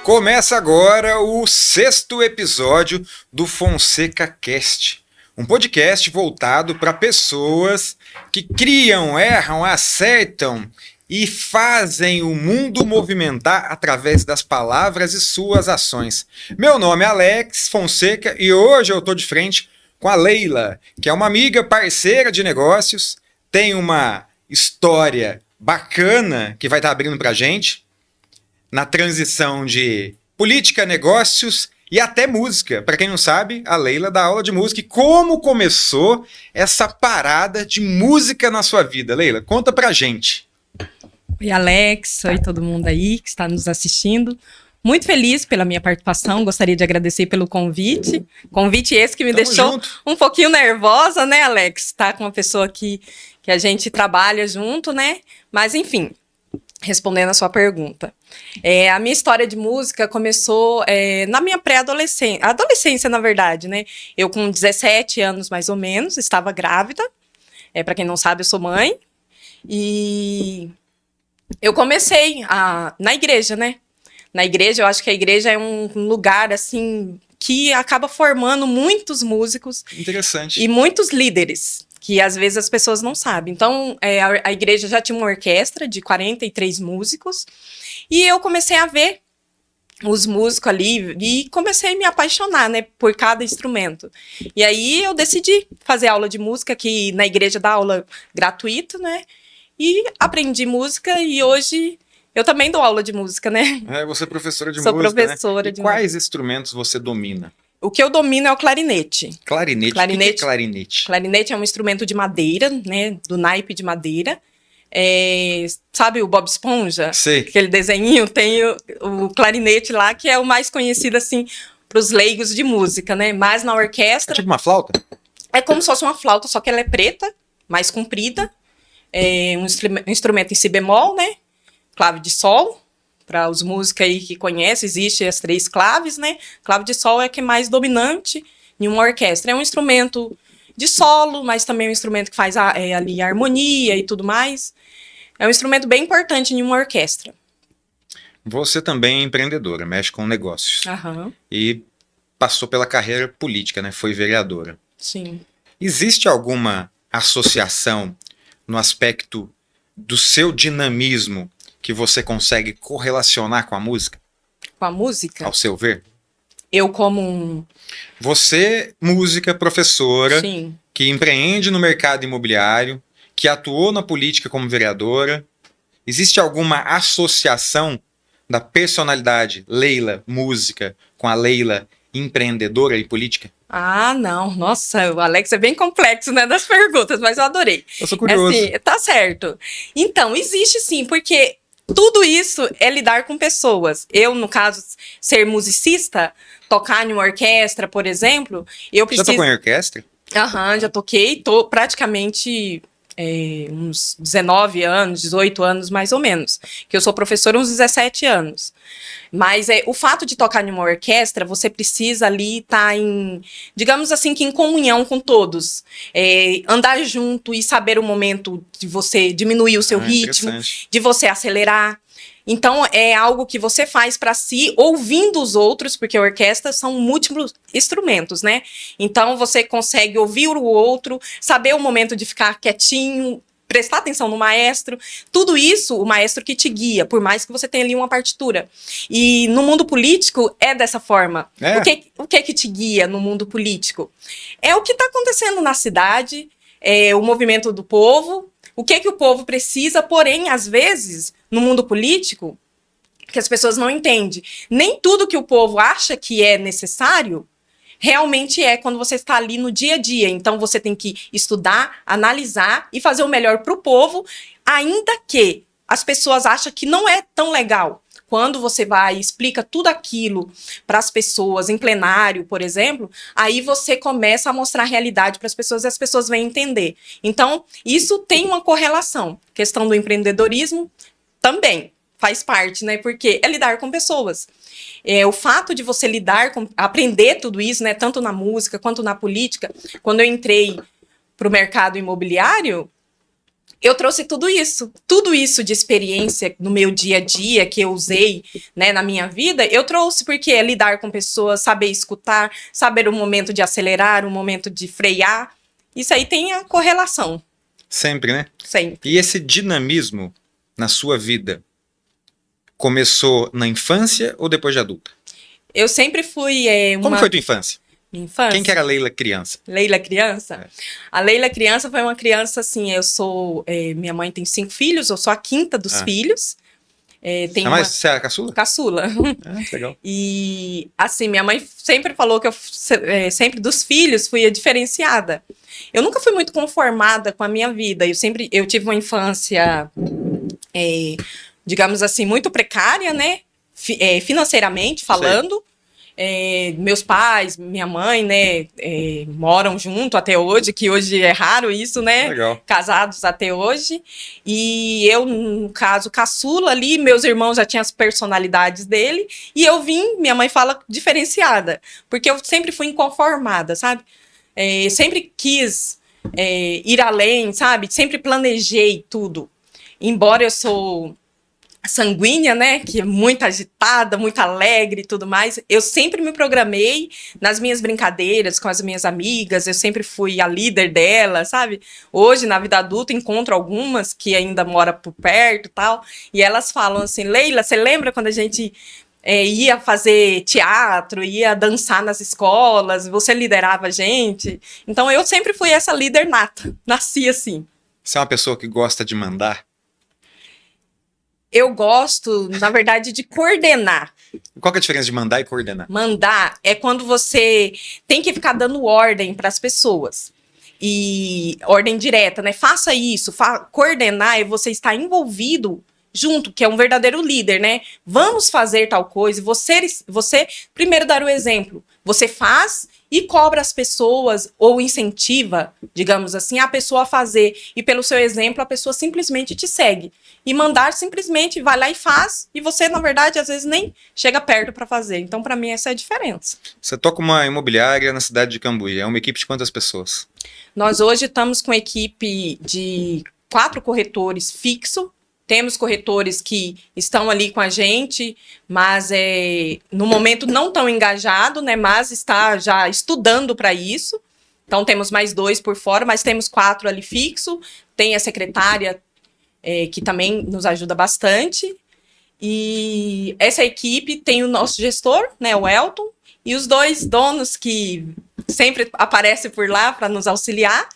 Começa agora o 6º episódio do Fonseca Cast, um podcast voltado para pessoas que criam, erram, acertam e fazem o mundo movimentar através das palavras e suas ações. Meu nome é Alex Fonseca e hoje eu estou de frente com a Leila, que é uma amiga parceira de negócios, tem uma história bacana que vai estar abrindo para a gente na transição de política, negócios e até música. Para quem não sabe, a Leila dá aula de música. E como começou essa parada de música na sua vida? Leila, conta pra gente. Oi, Alex. Oi, todo mundo aí que está nos assistindo. Muito feliz pela minha participação. Gostaria de agradecer pelo convite. Convite esse que me deixou um pouquinho nervosa, né, Alex? Tá com uma pessoa que a gente trabalha junto, né? Mas, enfim, respondendo a sua pergunta. A minha história de música começou na minha pré-adolescência. Adolescência, na verdade, né? Eu, com 17 anos, mais ou menos, estava grávida. Para quem não sabe, eu sou mãe. E eu comecei na igreja, né? Na igreja, eu acho que a igreja é um lugar, assim, que acaba formando muitos músicos. Interessante. E muitos líderes, que às vezes as pessoas não sabem. Então, a igreja já tinha uma orquestra de 43 músicos, e eu comecei a ver os músicos ali, e comecei a me apaixonar, né, por cada instrumento. E aí eu decidi fazer aula de música, que na igreja dá aula gratuita, né, e aprendi música, e hoje eu também dou aula de música, né. Você é professora de Sou música, professora, né? de quais música. instrumentos você domina? O que eu domino é o clarinete. Clarinete. O que é clarinete? Clarinete é um instrumento de madeira, né? Do naipe de madeira. Sabe o Bob Esponja? Sei. Aquele desenhinho, tem o clarinete lá, que é o mais conhecido, assim, para os leigos de música, né? Mas na orquestra... É tipo uma flauta? É como se fosse uma flauta, só que ela é preta, mais comprida. Um instrumento em si bemol, né? Clave de sol. Para os músicos aí que conhecem, existem as 3 claves, né? Clave de sol é a que é mais dominante em uma orquestra. É um instrumento de solo, mas também é um instrumento que faz ali a harmonia e tudo mais. É um instrumento bem importante em uma orquestra. Você também é empreendedora, mexe com negócios. Aham. E passou pela carreira política, né? Foi vereadora. Sim. Existe alguma associação no aspecto do seu dinamismo que você consegue correlacionar com a música? Com a música? Ao seu ver? Eu como Você, música, professora, Sim. que empreende no mercado imobiliário, que atuou na política como vereadora, existe alguma associação da personalidade Leila, música, com a Leila, empreendedora e política? Ah, não. Nossa, o Alex é bem complexo, né, das perguntas, mas eu adorei. Eu sou curioso. Assim, tá certo. Então, existe sim, porque tudo isso é lidar com pessoas. Eu, no caso, ser musicista, tocar em uma orquestra, por exemplo, eu preciso... Já tocou em orquestra? Aham, já toquei, tô praticamente uns 19 anos, 18 anos mais ou menos, que eu sou professora uns 17 anos. Mas o fato de tocar em uma orquestra, você precisa ali estar digamos assim, que em comunhão com todos. Andar junto e saber o momento de você diminuir o seu ritmo, de você acelerar. Então, é algo que você faz para si, ouvindo os outros, porque a orquestra são múltiplos instrumentos, né? Então, você consegue ouvir o outro, saber o momento de ficar quietinho, prestar atenção no maestro. Tudo isso, o maestro que te guia, por mais que você tenha ali uma partitura. E no mundo político, é dessa forma. O que te guia no mundo político? É o que está acontecendo na cidade, o movimento do povo, o que o povo precisa, porém, às vezes, no mundo político, que as pessoas não entendem, nem tudo que o povo acha que é necessário, realmente é quando você está ali no dia a dia. Então, você tem que estudar, analisar e fazer o melhor para o povo, ainda que as pessoas acham que não é tão legal. Quando você vai e explica tudo aquilo para as pessoas em plenário, por exemplo, aí você começa a mostrar a realidade para as pessoas e as pessoas vêm entender. Então, isso tem uma correlação. Questão do empreendedorismo também faz parte, né? Porque é lidar com pessoas. O fato de você aprender tudo isso, né? Tanto na música quanto na política. Quando eu entrei para o mercado imobiliário, eu trouxe tudo isso de experiência no meu dia a dia que eu usei, né, na minha vida, eu trouxe porque é lidar com pessoas, saber escutar, saber o momento de acelerar, o momento de frear, isso aí tem a correlação. Sempre, né? Sempre. E esse dinamismo na sua vida começou na infância ou depois de adulta? Eu sempre fui Como foi tua infância? minha infância. Quem que era a Leila criança? Leila criança? É. A Leila criança foi uma criança assim, minha mãe tem 5 filhos, eu sou a quinta dos filhos. Mas você era caçula? Caçula. Que legal. E assim, minha mãe sempre falou que eu sempre dos filhos fui a diferenciada. Eu nunca fui muito conformada com a minha vida. Eu tive uma infância, digamos assim, muito precária, né? Financeiramente falando. Meus pais, minha mãe, né, moram junto até hoje, que hoje é raro isso, né? Legal. Casados até hoje. E eu, no caso, caçula ali, meus irmãos já tinham as personalidades dele, e eu minha mãe fala, diferenciada, porque eu sempre fui inconformada, sabe? Sempre quis ir além, sabe? Sempre planejei tudo. Embora eu sou sanguínea, né, que é muito agitada, muito alegre e tudo mais, eu sempre me programei nas minhas brincadeiras com as minhas amigas, eu sempre fui a líder delas, sabe? Hoje, na vida adulta, encontro algumas que ainda moram por perto e tal, e elas falam assim, Leila, você lembra quando a gente ia fazer teatro, ia dançar nas escolas, você liderava a gente? Então, eu sempre fui essa líder nata, nasci assim. Você é uma pessoa que gosta de mandar? Eu gosto, na verdade, de coordenar. Qual que é a diferença de mandar e coordenar? Mandar é quando você tem que ficar dando ordem para as pessoas. E ordem direta, né? Faça isso. Coordenar é você estar envolvido junto, que é um verdadeiro líder, né? Vamos fazer tal coisa. Você primeiro dar o exemplo. Você faz e cobra as pessoas ou incentiva, digamos assim, a pessoa a fazer. E pelo seu exemplo, a pessoa simplesmente te segue. E mandar simplesmente vai lá e faz, e você, na verdade, às vezes nem chega perto para fazer. Então, para mim, essa é a diferença. Você toca uma imobiliária na cidade de Cambuí. É uma equipe de quantas pessoas? Nós hoje estamos com equipe de 4 corretores fixos. Temos corretores que estão ali com a gente, mas no momento não tão engajado, né? Mas está já estudando para isso. Então, temos mais 2 por fora, mas temos 4 ali fixo. Tem a secretária, que também nos ajuda bastante. E essa equipe tem o nosso gestor, né, o Elton, e os 2 donos que sempre aparecem por lá para nos auxiliar.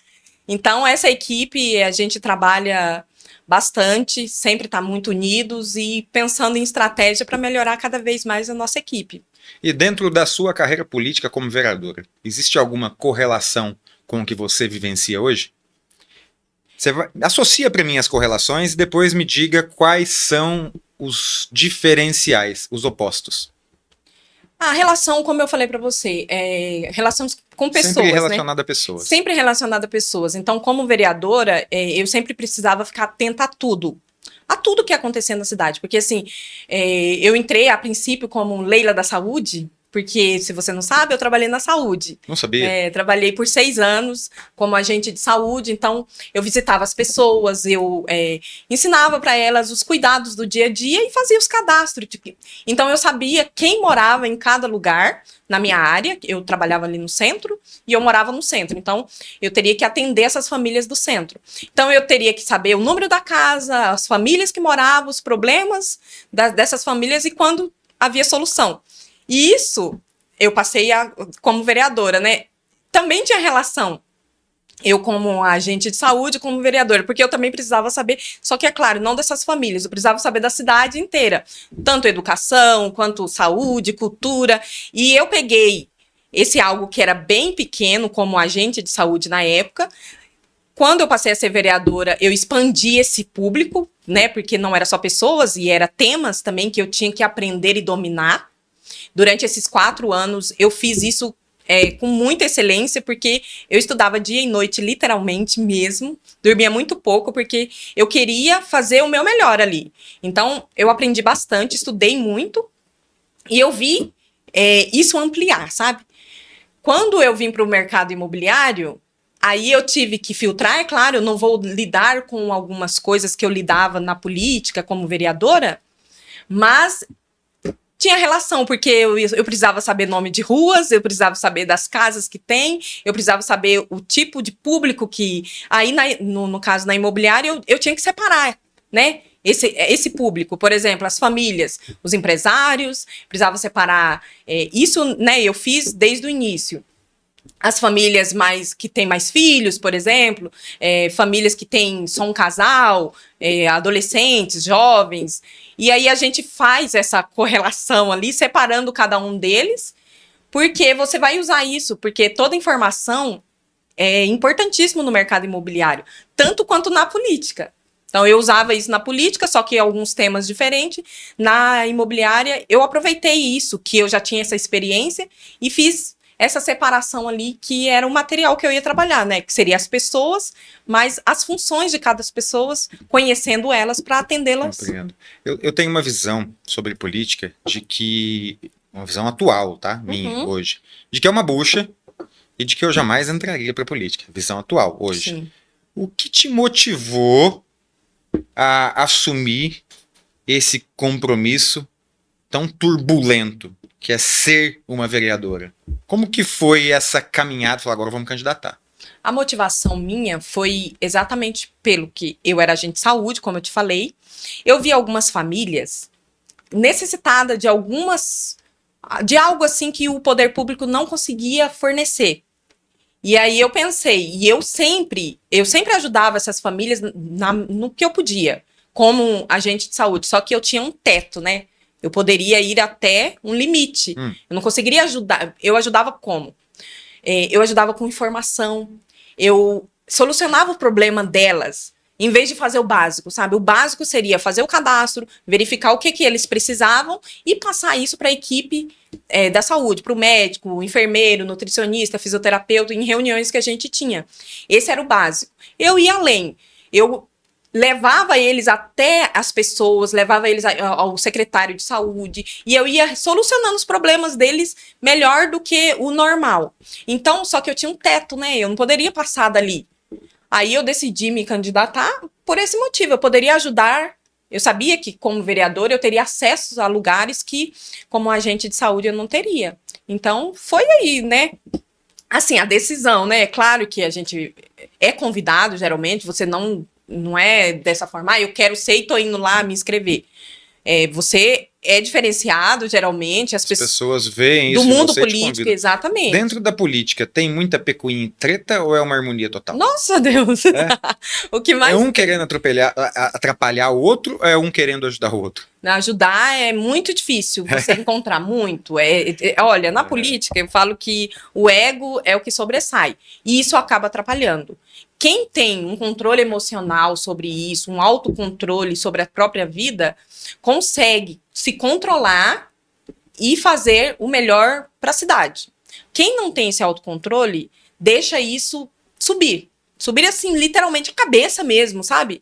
Então, essa equipe, a gente trabalha bastante, sempre está muito unidos e pensando em estratégia para melhorar cada vez mais a nossa equipe. E dentro da sua carreira política como vereadora, existe alguma correlação com o que você vivencia hoje? Associa para mim as correlações e depois me diga quais são os diferenciais, os opostos. A relação, como eu falei para você, relações com pessoas, sempre relacionada a pessoas. Sempre relacionada a pessoas. Então, como vereadora, eu sempre precisava ficar atenta a tudo que ia acontecer na cidade. Porque, assim, eu entrei, a princípio, como Leila da Saúde, porque, se você não sabe, eu trabalhei na saúde. Não sabia? Trabalhei por 6 anos como agente de saúde, então eu visitava as pessoas, eu ensinava para elas os cuidados do dia a dia e fazia os cadastros. Então eu sabia quem morava em cada lugar na minha área, eu trabalhava ali no centro e eu morava no centro, então eu teria que atender essas famílias do centro. Então eu teria que saber o número da casa, as famílias que moravam, os problemas dessas famílias e quando havia solução. E isso, eu passei como vereadora, né? Também tinha relação. Eu como agente de saúde, como vereadora, porque eu também precisava saber, só que é claro, não dessas famílias, eu precisava saber da cidade inteira. Tanto educação, quanto saúde, cultura. E eu peguei esse algo que era bem pequeno, como agente de saúde na época. Quando eu passei a ser vereadora, eu expandi esse público, né? Porque não era só pessoas, e era temas também que eu tinha que aprender e dominar. Durante esses 4 anos, eu fiz isso com muita excelência, porque eu estudava dia e noite, literalmente mesmo. Dormia muito pouco, porque eu queria fazer o meu melhor ali. Então, eu aprendi bastante, estudei muito, e eu vi isso ampliar, sabe? Quando eu vim para o mercado imobiliário, Aí eu tive que filtrar, é claro, eu não vou lidar com algumas coisas que eu lidava na política como vereadora, mas tinha relação, porque eu precisava saber nome de ruas, eu precisava saber das casas que tem, eu precisava saber o tipo de público que... Aí, no caso, na imobiliária, eu tinha que separar, né? Esse público, por exemplo, as famílias, os empresários, precisava separar. Isso, né, eu fiz desde o início. As famílias que têm mais filhos, por exemplo, famílias que têm só um casal, adolescentes, jovens, e aí a gente faz essa correlação ali, separando cada um deles, porque você vai usar isso, porque toda informação é importantíssima no mercado imobiliário, tanto quanto na política. Então, eu usava isso na política, só que alguns temas diferentes. Na imobiliária, eu aproveitei isso, que eu já tinha essa experiência, e fiz essa separação ali, que era o material que eu ia trabalhar, né? Que seria as pessoas, mas as funções de cada pessoa, conhecendo elas para atendê-las. Compreendo. Eu tenho uma visão sobre política de que... Uma visão atual, tá? Minha, hoje. De que é uma bucha e de que eu jamais entraria para política. Visão atual, hoje. Sim. O que te motivou a assumir esse compromisso tão turbulento, que é ser uma vereadora? Como que foi essa caminhada? Falar, agora vamos candidatar. A motivação minha foi exatamente pelo que eu era agente de saúde, como eu te falei. Eu vi algumas famílias necessitadas de algo assim que o poder público não conseguia fornecer. E aí eu pensei, e eu sempre ajudava essas famílias no que eu podia, como agente de saúde, só que eu tinha um teto, né? Eu poderia ir até um limite. Eu não conseguiria ajudar. Eu ajudava como? Eu ajudava com informação. Eu solucionava o problema delas, em vez de fazer o básico, sabe? O básico seria fazer o cadastro, verificar o que eles precisavam e passar isso para a equipe da saúde, para o médico, o enfermeiro, nutricionista, fisioterapeuta, em reuniões que a gente tinha. Esse era o básico. Eu ia além. Eu levava eles até as pessoas, levava eles ao secretário de saúde, e eu ia solucionando os problemas deles melhor do que o normal. Então, só que eu tinha um teto, né? Eu não poderia passar dali. Aí eu decidi me candidatar por esse motivo. Eu poderia ajudar. Eu sabia que, como vereadora, eu teria acesso a lugares que, como agente de saúde, eu não teria. Então, foi aí, né? Assim, a decisão, né? É claro que a gente é convidado, geralmente, você não é dessa forma, eu quero ser e tô indo lá me inscrever. Você é diferenciado, geralmente, as pessoas veem isso do mundo você político, exatamente. Dentro da política, tem muita picuinha e treta ou é uma harmonia total? Nossa, Deus! O que mais... É um querendo atrapalhar o outro ou é um querendo ajudar o outro? Ajudar é muito difícil você encontrar muito. Olha, na política, eu falo que o ego é o que sobressai. E isso acaba atrapalhando. Quem tem um controle emocional sobre isso, um autocontrole sobre a própria vida, consegue se controlar e fazer o melhor para a cidade. Quem não tem esse autocontrole, deixa isso subir. Subir assim, literalmente, a cabeça mesmo, sabe?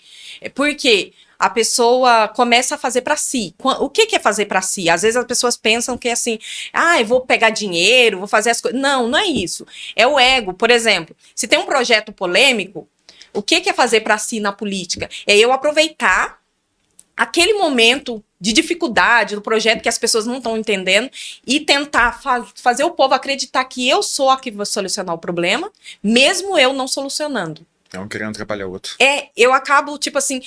Porque a pessoa começa a fazer para si. O que é fazer para si? Às vezes as pessoas pensam que é assim, eu vou pegar dinheiro, vou fazer as coisas. Não, não é isso. É o ego. Por exemplo, se tem um projeto polêmico, o que é fazer para si na política? É eu aproveitar aquele momento de dificuldade do projeto que as pessoas não estão entendendo e tentar fazer o povo acreditar que eu sou a que vou solucionar o problema, mesmo eu não solucionando. Não querendo atrapalhar o outro. Eu acabo, tipo assim,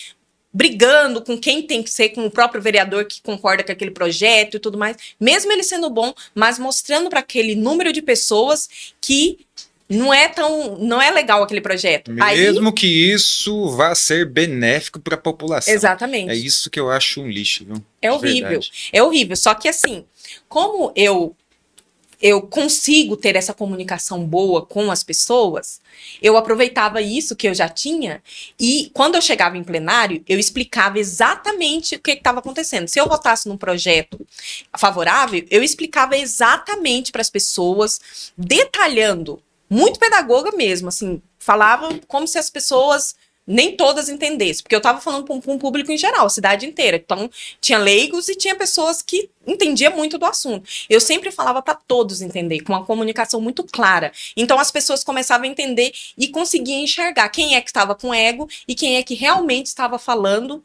brigando com quem tem que ser, com o próprio vereador que concorda com aquele projeto e tudo mais, mesmo ele sendo bom, mas mostrando para aquele número de pessoas que não é legal aquele projeto. Mesmo que isso vá ser benéfico para a população. Exatamente. É isso que eu acho um lixo, viu? É horrível. É horrível. Só que assim, como eu consigo ter essa comunicação boa com as pessoas, eu aproveitava isso que eu já tinha e quando eu chegava em plenário, eu explicava exatamente o que estava acontecendo. Se eu votasse num projeto favorável, eu explicava exatamente para as pessoas, detalhando, muito pedagoga mesmo, assim, falava como se as pessoas nem todas entendessem, porque eu tava falando para um público em geral, a cidade inteira. Então, tinha leigos e tinha pessoas que entendiam muito do assunto. Eu sempre falava para todos entender, com uma comunicação muito clara. Então, as pessoas começavam a entender e conseguiam enxergar quem é que estava com ego e quem é que realmente estava falando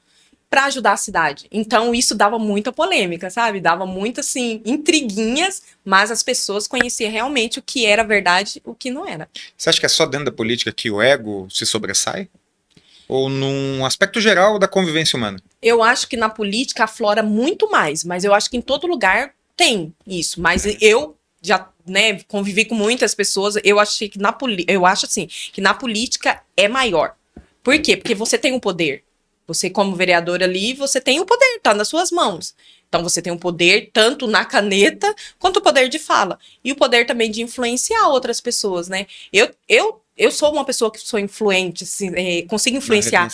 para ajudar a cidade. Então, isso dava muita polêmica, sabe? Dava muito, assim, intriguinhas, mas as pessoas conheciam realmente o que era verdade e o que não era. Você acha que é só dentro da política que o ego se sobressai? Ou num aspecto geral da convivência humana? Eu acho que na política aflora muito mais, mas eu acho que em todo lugar tem isso. Mas eu já, né, convivi com muitas pessoas, eu achei que eu acho assim, que na política é maior. Por quê? Porque você tem o poder. Você, como vereador ali, você tem o poder, tá nas suas mãos. Então, você tem o poder tanto na caneta, quanto o poder de fala. E o poder também de influenciar outras pessoas, né? Eu sou uma pessoa que sou influente, assim, consigo influenciar.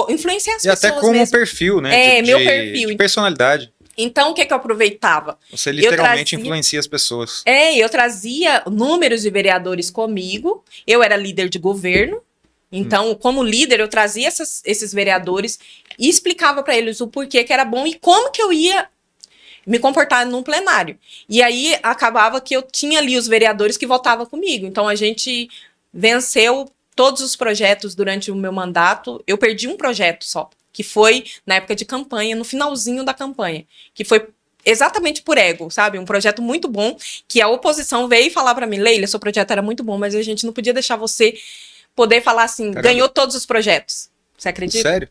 Influenciar as e pessoas até como mesmo. perfil, né? Meu perfil. De personalidade. Então, o que eu aproveitava? Você literalmente influencia as pessoas. Eu trazia números de vereadores comigo, eu era líder de governo, então, como líder, eu trazia esses vereadores e explicava para eles o porquê que era bom e como que eu ia me comportar num plenário. E aí, acabava que eu tinha ali os vereadores que votavam comigo. Então, a gente venceu todos os projetos durante o meu mandato. Eu perdi um projeto só, que foi na época de campanha, no finalzinho da campanha, que foi exatamente por ego, sabe? Um projeto muito bom, que a oposição veio falar para mim, Leila, seu projeto era muito bom, mas a gente não podia deixar você poder falar assim, Caramba. ganhou todos os projetos. Você acredita? Sério?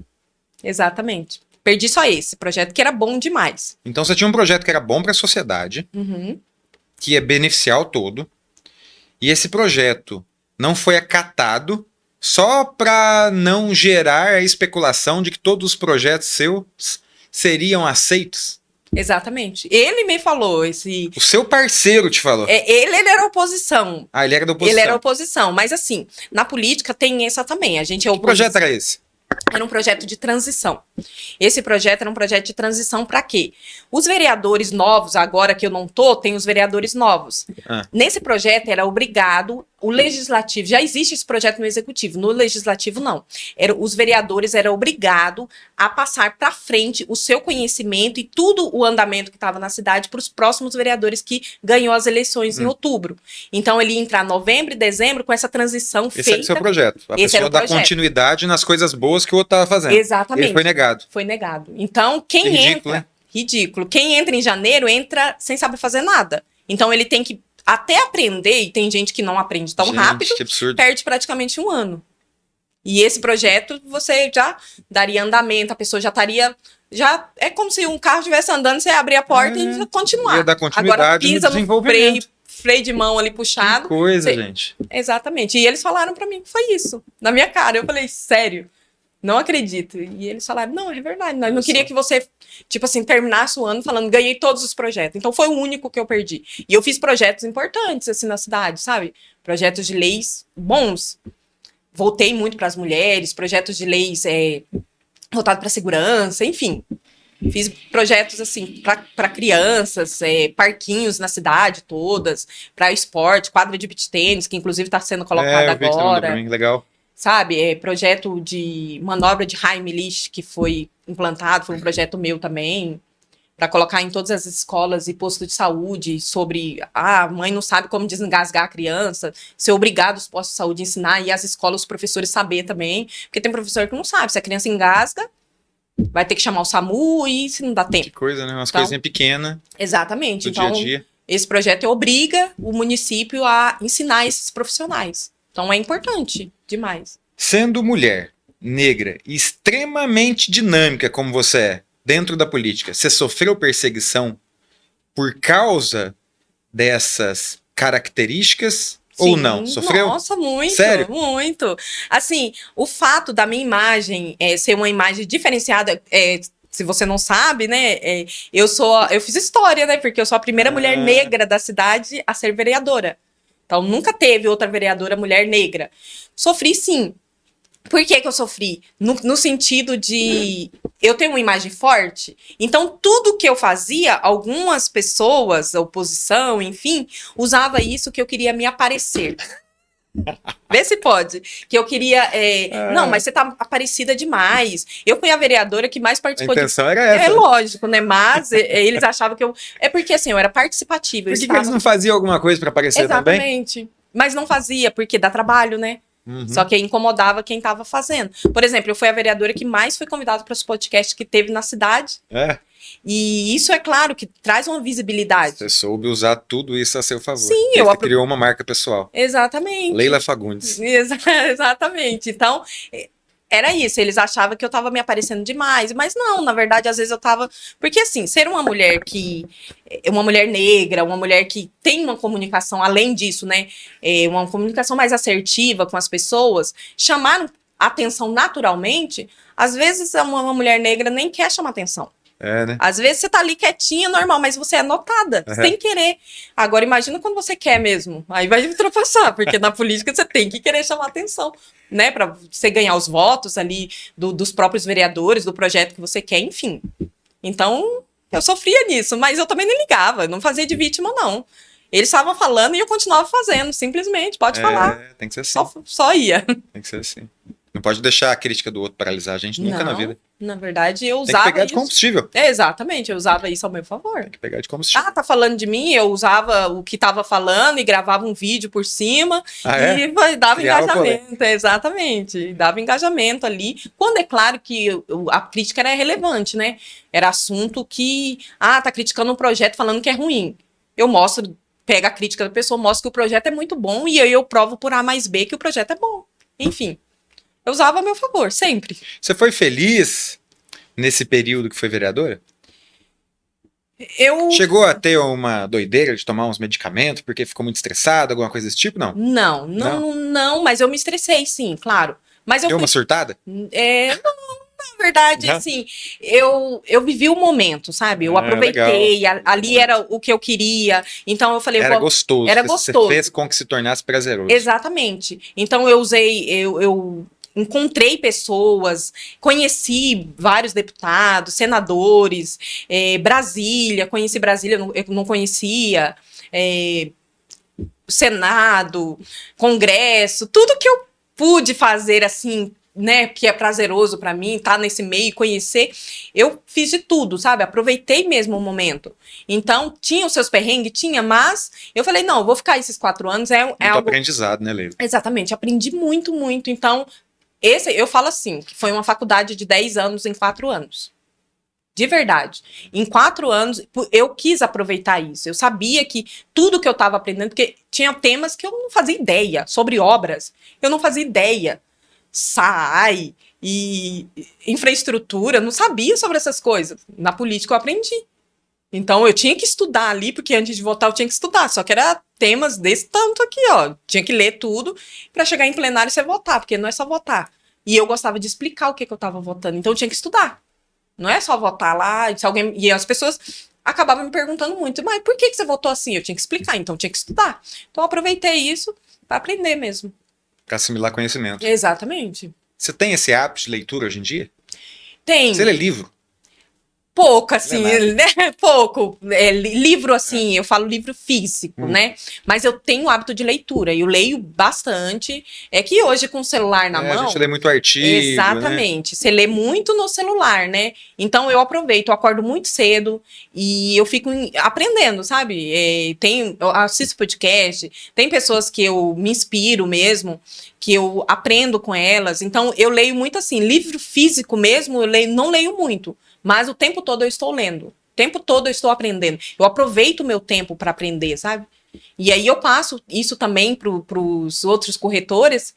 Exatamente. Perdi só esse projeto, que era bom demais. Então você tinha um projeto que era bom para a sociedade, que ia beneficiar o todo, e esse projeto não foi acatado só para não gerar a especulação de que todos os projetos seus seriam aceitos. Exatamente. Ele me falou, O seu parceiro te falou. Ele era oposição. Ah, ele era da oposição. Ele era oposição, mas assim, na política tem essa também. A gente é Que projeto era esse? Era um projeto de transição. Esse projeto era um projeto de transição para quê? Os vereadores novos, agora que eu não tô, tem os vereadores novos. Nesse projeto era obrigado o legislativo, já existe esse projeto no executivo, no legislativo não. Os vereadores eram obrigados a passar para frente o seu conhecimento e tudo o andamento que estava na cidade para os próximos vereadores que ganhou as eleições em outubro. Então ele ia entrar em novembro e dezembro com essa transição feita. Esse era o seu projeto. A pessoa dá continuidade nas coisas boas que o outro estava fazendo. Exatamente. Ele foi negado. Foi negado. Então quem ridículo, entra... né? Ridículo. Quem entra em janeiro entra sem saber fazer nada. Então ele tem que até aprender, e tem gente que não aprende tão rápido, que absurdo. Perde praticamente um ano. E esse projeto, você já daria andamento, a pessoa já estaria... Já é como se um carro estivesse andando, você abrir a porta e continuar. Ia dar continuidade. Agora pisa no desenvolvimento. No freio de mão ali puxado. Que coisa, gente. Exatamente. E eles falaram pra mim que foi isso. Na minha cara. Eu falei, sério? Não acredito. E eles falaram, não, é verdade. Nós não queria que você, tipo assim, terminasse o ano falando, ganhei todos os projetos. Então foi o único que eu perdi. E eu fiz projetos importantes, assim, na cidade, sabe? Projetos de leis bons. Voltei muito para as mulheres, projetos de leis voltados para segurança, enfim. Fiz projetos, assim, para crianças, parquinhos na cidade todas, para esporte, quadra de beach tênis, que inclusive está sendo colocada agora. Legal. Sabe, projeto de manobra de Heimlich que foi implantado, foi um projeto meu também, para colocar em todas as escolas e postos de saúde sobre, a mãe não sabe como desengasgar a criança, ser obrigado os postos de saúde a ensinar e as escolas, os professores saber também, porque tem professor que não sabe, se a criança engasga, vai ter que chamar o SAMU e se não dá tempo. Que coisa, né? Umas coisinhas pequenas. Exatamente. Então, dia a dia. Esse projeto obriga o município a ensinar esses profissionais. Então, é importante demais. Sendo mulher, negra e extremamente dinâmica como você é, dentro da política, você sofreu perseguição por causa dessas características? Sim, ou não? Sofreu? Nossa, muito. Sério? Muito. Assim, o fato da minha imagem ser uma imagem diferenciada... se você não sabe, né, eu fiz história, né, porque eu sou a primeira mulher negra da cidade a ser vereadora. Então, nunca teve outra vereadora mulher negra. Sofri, sim. Por que que eu sofri? No sentido de... Eu tenho uma imagem forte, então tudo que eu fazia, algumas pessoas, a oposição, enfim, usava isso que eu queria me aparecer. Vê se pode. Que eu queria. Não, mas você tá parecida demais. Eu fui a vereadora que mais A participou de. intenção era É essa. lógico, né? Mas eles achavam que eu. É porque assim, eu era participativa. Eu Por que eles estava. não faziam alguma coisa pra aparecer também? Exatamente. Mas não fazia, porque dá trabalho, né? Só Uhum. que aí incomodava quem estava fazendo. Por exemplo, eu fui a vereadora que mais foi convidada para os podcasts que teve na cidade. É, E isso é claro que traz uma visibilidade. você soube usar tudo isso a seu favor. Sim, E aí eu você criou uma marca pessoal. Exatamente. Leila Fagundes. Exatamente. Então, era isso. Eles achavam que eu tava me aparecendo demais. Mas não, na verdade, às vezes eu tava. Porque, assim, ser uma mulher que. Uma mulher negra, uma mulher que tem uma comunicação, além disso, né? Uma comunicação mais assertiva com as pessoas, chamar atenção naturalmente. Às vezes, uma mulher negra nem quer chamar atenção. É, né? Às vezes você tá ali quietinha, normal, mas você é notada, sem querer. Agora, imagina quando você quer mesmo. Aí vai ultrapassar, porque na política você tem que querer chamar atenção, né? Pra você ganhar os votos ali dos próprios vereadores, do projeto que você quer, enfim. Então, eu sofria nisso, mas eu também nem ligava, não fazia de vítima, não. Eles estavam falando e eu continuava fazendo, simplesmente, pode falar. Tem que ser assim. Só ia. Tem que ser assim. Não pode deixar a crítica do outro paralisar a gente nunca na vida. Na verdade, eu Tem usava que pegar de isso. combustível. Exatamente, eu usava isso ao meu favor. Tem que pegar de combustível. Ah, tá falando de mim, eu usava o que tava falando e gravava um vídeo por cima e dava Criava engajamento, exatamente, dava engajamento ali, quando é claro que a crítica era relevante, né? Era assunto que, tá criticando um projeto falando que é ruim. Eu mostro, pego a crítica da pessoa, mostro que o projeto é muito bom e aí eu provo por A mais B que o projeto é bom. Enfim, eu usava a meu favor, sempre. Você foi feliz nesse período que foi vereadora? Eu Chegou a ter uma doideira de tomar uns medicamentos porque ficou muito estressado, alguma coisa desse tipo? Não. Não, mas eu me estressei, sim, claro. Mas eu Deu fui uma surtada? não, na verdade, assim, eu vivi o momento, sabe? Eu aproveitei, ali era o que eu queria. Então eu falei, Era gostoso. Era Você gostoso. fez com que se tornasse prazeroso. Exatamente. Então eu encontrei pessoas, conheci vários deputados, senadores, conheci Brasília, eu não conhecia, Senado, Congresso, tudo que eu pude fazer assim, né, que é prazeroso pra mim, estar nesse meio e conhecer, eu fiz de tudo, sabe? Aproveitei mesmo o momento. Então, tinha os seus perrengues? Tinha, mas eu falei, não, eu vou ficar esses 4 anos, é Muito algo... aprendizado, né, Leila? Exatamente, aprendi muito, muito. Então, eu falo assim, que foi uma faculdade de 10 anos em 4 anos. De verdade. Em 4 anos, eu quis aproveitar isso. Eu sabia que tudo que eu estava aprendendo, porque tinha temas que eu não fazia ideia, sobre obras, eu não fazia ideia. SAI e infraestrutura, eu não sabia sobre essas coisas. Na política eu aprendi. Então eu tinha que estudar ali, porque antes de votar eu tinha que estudar, só que era temas desse tanto aqui, ó. Tinha que ler tudo para chegar em plenário e você votar, porque não é só votar. E eu gostava de explicar o que eu estava votando, então eu tinha que estudar. Não é só votar lá, se alguém... E as pessoas acabavam me perguntando muito, mas por que você votou assim? Eu tinha que explicar, então eu tinha que estudar. Então eu aproveitei isso para aprender mesmo. Pra assimilar conhecimento. Exatamente. Você tem esse hábito de leitura hoje em dia? Tem. Você lê livro? Pouco, assim, Não é né? Pouco. Livro, assim, eu falo livro físico, né? Mas eu tenho o hábito de leitura, eu leio bastante. É que hoje, com o celular na mão... A gente lê muito artigo, Exatamente. Você lê muito no celular, né? Então, eu aproveito, eu acordo muito cedo e eu fico aprendendo, sabe? Eu assisto podcast, tem pessoas que eu me inspiro mesmo, que eu aprendo com elas. Então, eu leio muito, assim, livro físico mesmo, não leio muito. Mas o tempo todo eu estou lendo. O tempo todo eu estou aprendendo. Eu aproveito o meu tempo para aprender, sabe? E aí eu passo isso também para os outros corretores.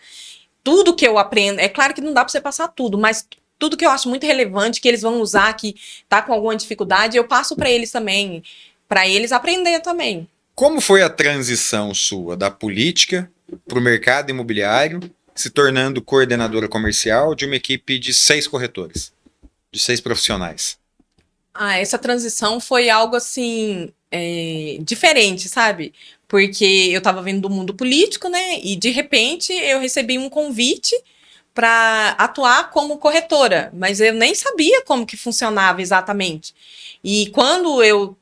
Tudo que eu aprendo, é claro que não dá para você passar tudo, mas tudo que eu acho muito relevante, que eles vão usar, que tá com alguma dificuldade, eu passo para eles também, para eles aprender também. Como foi a transição sua da política para o mercado imobiliário, se tornando coordenadora comercial de uma equipe de 6 corretores? De 6 profissionais. Essa transição foi algo assim diferente, sabe? Porque eu estava vindo do mundo político, né? E de repente eu recebi um convite para atuar como corretora, mas eu nem sabia como que funcionava exatamente. E quando eu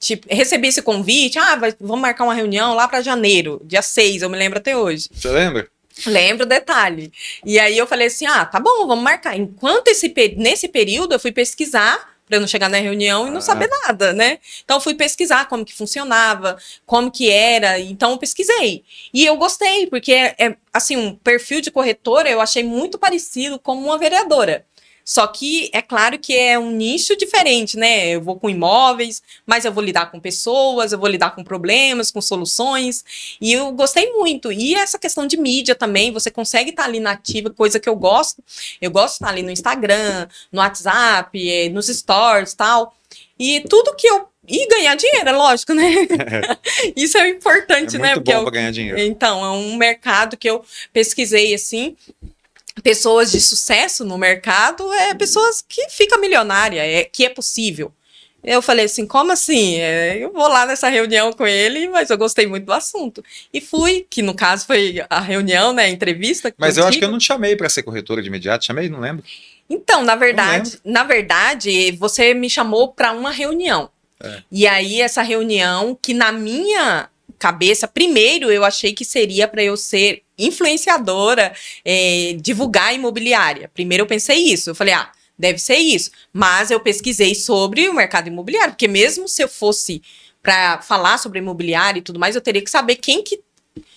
tipo, recebi esse convite, vamos marcar uma reunião lá para janeiro, dia 6, eu me lembro até hoje. Você lembra? Lembro o detalhe. E aí eu falei assim, tá bom, vamos marcar. Enquanto nesse período eu fui pesquisar, para eu não chegar na reunião e não saber nada, né? Então eu fui pesquisar como que funcionava, como que era, então eu pesquisei. E eu gostei, porque assim, um perfil de corretora eu achei muito parecido com uma vereadora. Só que é claro que é um nicho diferente, né? Eu vou com imóveis, mas eu vou lidar com pessoas, eu vou lidar com problemas, com soluções. E eu gostei muito. E essa questão de mídia também, você consegue estar ali na ativa, coisa que eu gosto. Eu gosto de estar ali no Instagram, no WhatsApp, nos stories e tal. E tudo que eu. E ganhar dinheiro, é lógico, né? Isso é importante, né? Muito bom para ganhar dinheiro. Então, é um mercado que eu pesquisei assim. Pessoas de sucesso no mercado pessoas que ficam milionárias, que é possível. Eu falei assim, como assim? Eu vou lá nessa reunião com ele, mas eu gostei muito do assunto. E fui, que no caso foi a reunião, né, a entrevista. Mas contigo. eu acho que eu não te chamei para ser corretora de imediato, chamei? Não lembro. Então, na verdade, você me chamou para uma reunião. E aí, essa reunião, que na minha cabeça, primeiro eu achei que seria para eu ser influenciadora, divulgar imobiliária. Primeiro eu pensei isso, eu falei, deve ser isso. Mas eu pesquisei sobre o mercado imobiliário, porque mesmo se eu fosse para falar sobre imobiliário e tudo mais, eu teria que saber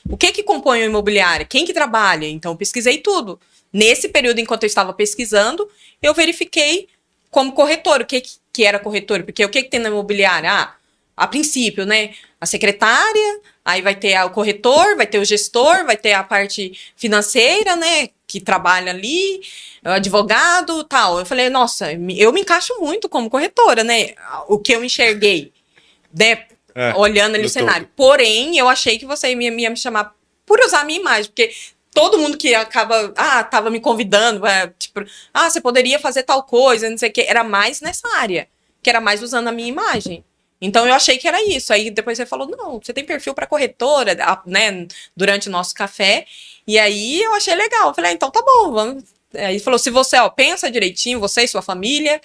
o que compõe o imobiliário, quem que trabalha. Então eu pesquisei tudo. Nesse período, enquanto eu estava pesquisando, eu verifiquei como corretor, o que era corretor, porque o que tem na imobiliária? A princípio, né? A secretária, aí vai ter o corretor, vai ter o gestor, vai ter a parte financeira, né? Que trabalha ali, o advogado, tal. Eu falei, nossa, eu me encaixo muito como corretora, né? O que eu enxerguei, né? Olhando ali o cenário. Todo. Porém, eu achei que você ia me chamar por usar a minha imagem, porque todo mundo que acaba, tava me convidando, tipo, você poderia fazer tal coisa, não sei o quê, era mais nessa área, que era mais usando a minha imagem. Então eu achei que era isso. Aí depois você falou, não, você tem perfil para corretora, né, durante o nosso café. E aí eu achei legal. Eu falei, então tá bom, vamos. Aí falou, se você, pensa direitinho, você e sua família,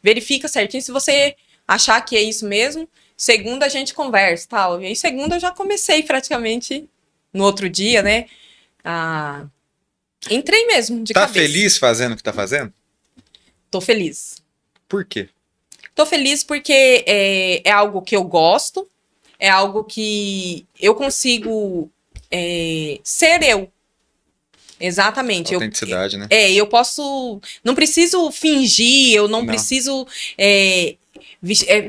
verifica certinho, se você achar que é isso mesmo, segunda a gente conversa, tal. E aí segunda eu já comecei praticamente no outro dia, né, entrei mesmo, de cabeça. Tá feliz fazendo o que tá fazendo? Tô feliz. Por quê? Tô feliz porque é algo que eu gosto, é algo que eu consigo ser eu. Exatamente. Autenticidade, né? Eu posso... Não preciso fingir, eu não preciso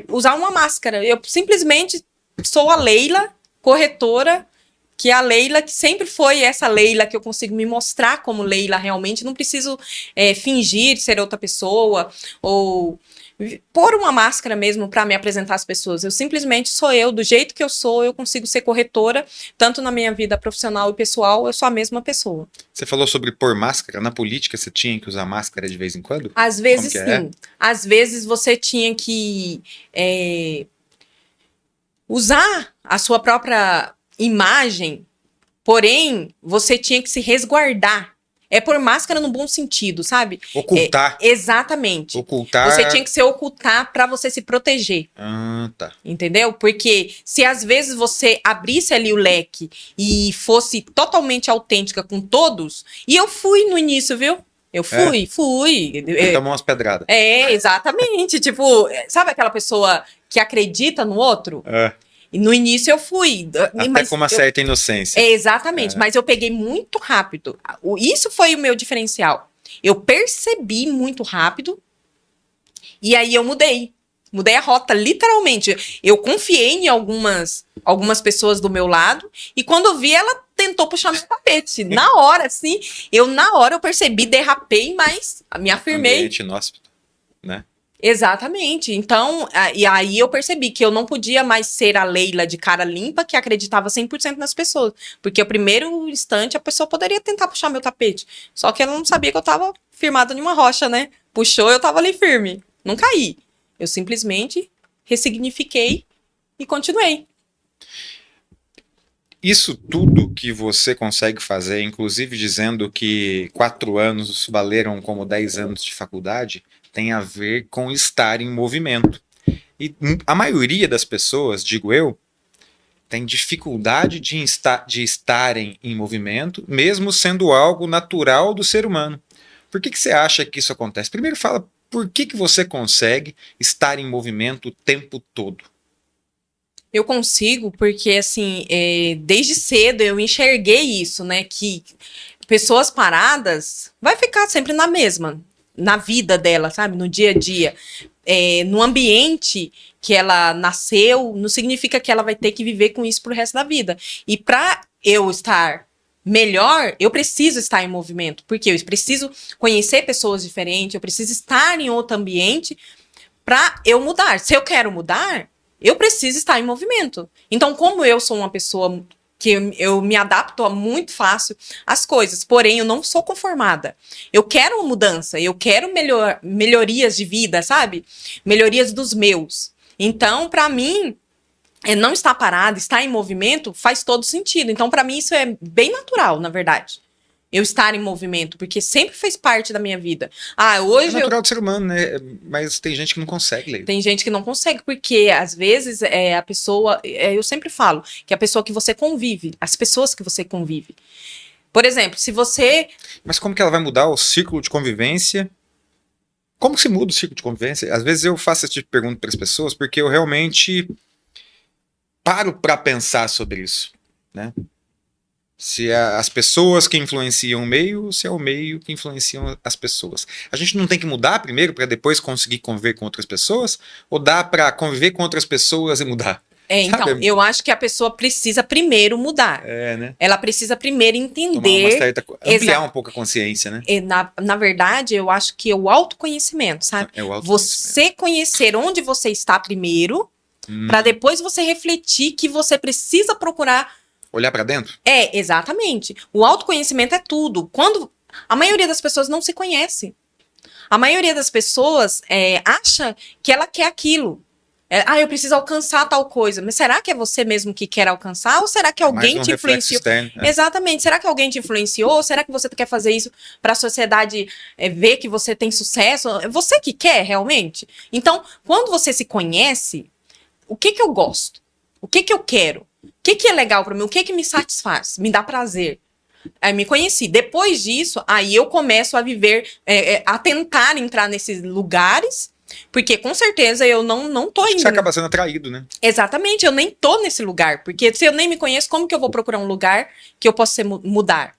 usar uma máscara. Eu simplesmente sou a Leila, corretora, que é a Leila, que sempre foi essa Leila, que eu consigo me mostrar como Leila realmente. Não preciso fingir ser outra pessoa ou pôr uma máscara mesmo para me apresentar às pessoas. Eu simplesmente sou eu, do jeito que eu sou, eu consigo ser corretora, tanto na minha vida profissional e pessoal, eu sou a mesma pessoa. Você falou sobre pôr máscara. Na política você tinha que usar máscara de vez em quando? Às vezes sim. Às vezes você tinha que usar a sua própria imagem, porém, você tinha que se resguardar. É por máscara no bom sentido, sabe? Ocultar. Exatamente. Ocultar. Você tinha que se ocultar para você se proteger. Tá. Entendeu? Porque se às vezes você abrisse ali o leque e fosse totalmente autêntica com todos, e eu fui no início, viu? Eu fui. Você tomou umas pedradas. Exatamente. Tipo, sabe aquela pessoa que acredita no outro? E no início eu fui. Até com uma certa inocência. Exatamente, mas eu peguei muito rápido. Isso foi o meu diferencial. Eu percebi muito rápido e aí eu mudei. Mudei a rota, literalmente. Eu confiei em algumas pessoas do meu lado e quando eu vi, ela tentou puxar meu tapete. Na hora eu percebi, derrapei, mas me afirmei. Ambiente inóspito, né? Exatamente. Então, e aí eu percebi que eu não podia mais ser a Leila de cara limpa que acreditava 100% nas pessoas. Porque o primeiro instante a pessoa poderia tentar puxar meu tapete. Só que ela não sabia que eu tava firmada em uma rocha, né? Puxou, eu tava ali firme. Não caí. Eu simplesmente ressignifiquei e continuei. Isso tudo que você consegue fazer, inclusive dizendo que 4 anos valeram como 10 anos de faculdade, tem a ver com estar em movimento. E a maioria das pessoas, digo eu, tem dificuldade de estarem em movimento, mesmo sendo algo natural do ser humano. Por que você acha que isso acontece? Primeiro fala, por que você consegue estar em movimento o tempo todo? Eu consigo porque, assim, desde cedo eu enxerguei isso, né? Que pessoas paradas vai ficar sempre na mesma, na vida dela, sabe? No dia a dia. No ambiente que ela nasceu, não significa que ela vai ter que viver com isso pro resto da vida. E para eu estar melhor, eu preciso estar em movimento, porque eu preciso conhecer pessoas diferentes, eu preciso estar em outro ambiente para eu mudar. Se eu quero mudar, eu preciso estar em movimento. Então, como eu sou uma pessoa que eu me adapto muito fácil às coisas, porém eu não sou conformada. Eu quero uma mudança, eu quero melhorias de vida, sabe? Melhorias dos meus. Então, para mim, não estar parado, estar em movimento, faz todo sentido. Então, para mim, isso é bem natural, na verdade. Eu estar em movimento, porque sempre fez parte da minha vida. Hoje É natural do ser humano, né? Mas tem gente que não consegue, Leila. Tem gente que não consegue, porque às vezes a pessoa. Eu sempre falo que a pessoa que você convive, as pessoas que você convive. Por exemplo, se você. Mas como que ela vai mudar o círculo de convivência? Como se muda o círculo de convivência? Às vezes eu faço esse tipo de pergunta para as pessoas porque eu realmente paro para pensar sobre isso, né? Se é as pessoas que influenciam o meio, ou se é o meio que influenciam as pessoas. A gente não tem que mudar primeiro para depois conseguir conviver com outras pessoas? Ou dá para conviver com outras pessoas e mudar? Então, Sabe? eu acho que a pessoa precisa primeiro mudar. Né? Ela precisa primeiro Tomar entender. uma certa, ampliar um pouco a consciência, né? Na verdade, eu acho que é o autoconhecimento, sabe? É o autoconhecimento. Você conhecer onde você está primeiro, para depois você refletir que você precisa procurar. Olhar para dentro? Exatamente. O autoconhecimento é tudo. Quando a maioria das pessoas não se conhece. A maioria das pessoas acha que ela quer aquilo. Eu preciso alcançar tal coisa. Mas será que é você mesmo que quer alcançar? Ou será que alguém te influenciou? Externo, Exatamente. Será que alguém te influenciou? Ou será que você quer fazer isso para a sociedade ver que você tem sucesso? É você que quer realmente? Então, quando você se conhece, o que eu gosto? O que eu quero? O que é legal para mim? O que me satisfaz? Me dá prazer? Me conheci. Depois disso, aí eu começo a viver, a tentar entrar nesses lugares, porque com certeza eu não tô indo. Você acaba sendo atraído, né? Exatamente, eu nem tô nesse lugar, porque se eu nem me conheço, como que eu vou procurar um lugar que eu possa mudar?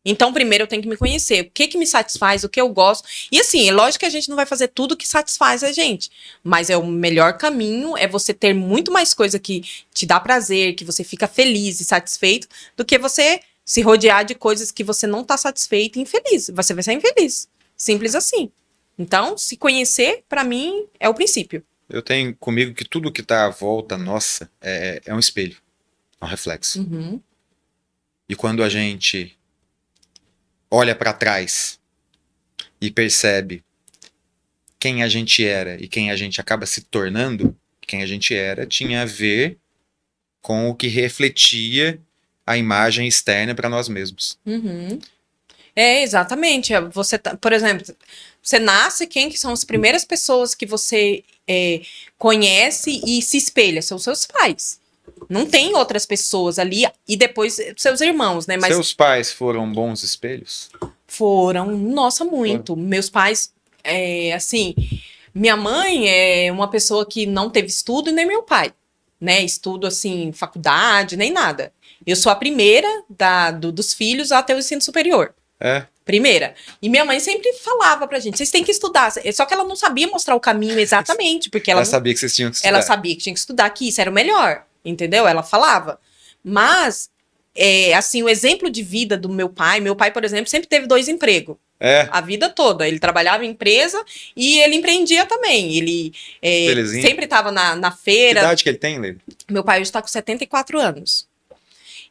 Então, primeiro eu tenho que me conhecer. O que me satisfaz, o que eu gosto. E assim, é lógico que a gente não vai fazer tudo que satisfaz a gente. Mas o melhor caminho é você ter muito mais coisa que te dá prazer, que você fica feliz e satisfeito, do que você se rodear de coisas que você não tá satisfeito e infeliz. Você vai ser infeliz. Simples assim. Então, se conhecer, pra mim, é o princípio. Eu tenho comigo que tudo que tá à volta nossa é um espelho. É um reflexo. Uhum. E quando a gente olha para trás e percebe quem a gente era e quem a gente acaba se tornando, quem a gente era tinha a ver com o que refletia a imagem externa para nós mesmos. Uhum. Exatamente. Você, por exemplo, você nasce, quem que são as primeiras pessoas que você conhece e se espelha? São seus pais. Não tem outras pessoas ali, e depois seus irmãos, né? Mas seus pais foram bons espelhos? Foram, nossa, muito. Meus pais, assim, minha mãe é uma pessoa que não teve estudo, e nem meu pai, né? Estudo, assim, faculdade, nem nada. Eu sou a primeira dos filhos a ter o ensino superior. Primeira. E minha mãe sempre falava pra gente, vocês têm que estudar. Só que ela não sabia mostrar o caminho exatamente, porque ela sabia que vocês tinham que estudar. Ela sabia que tinha que estudar, que isso era o melhor, entendeu? Ela falava. Mas, assim, o exemplo de vida do meu pai, por exemplo, sempre teve 2 empregos. A vida toda. Ele trabalhava em empresa e ele empreendia também. Ele sempre estava na feira. Que idade que ele tem, Leila? Meu pai hoje está com 74 anos.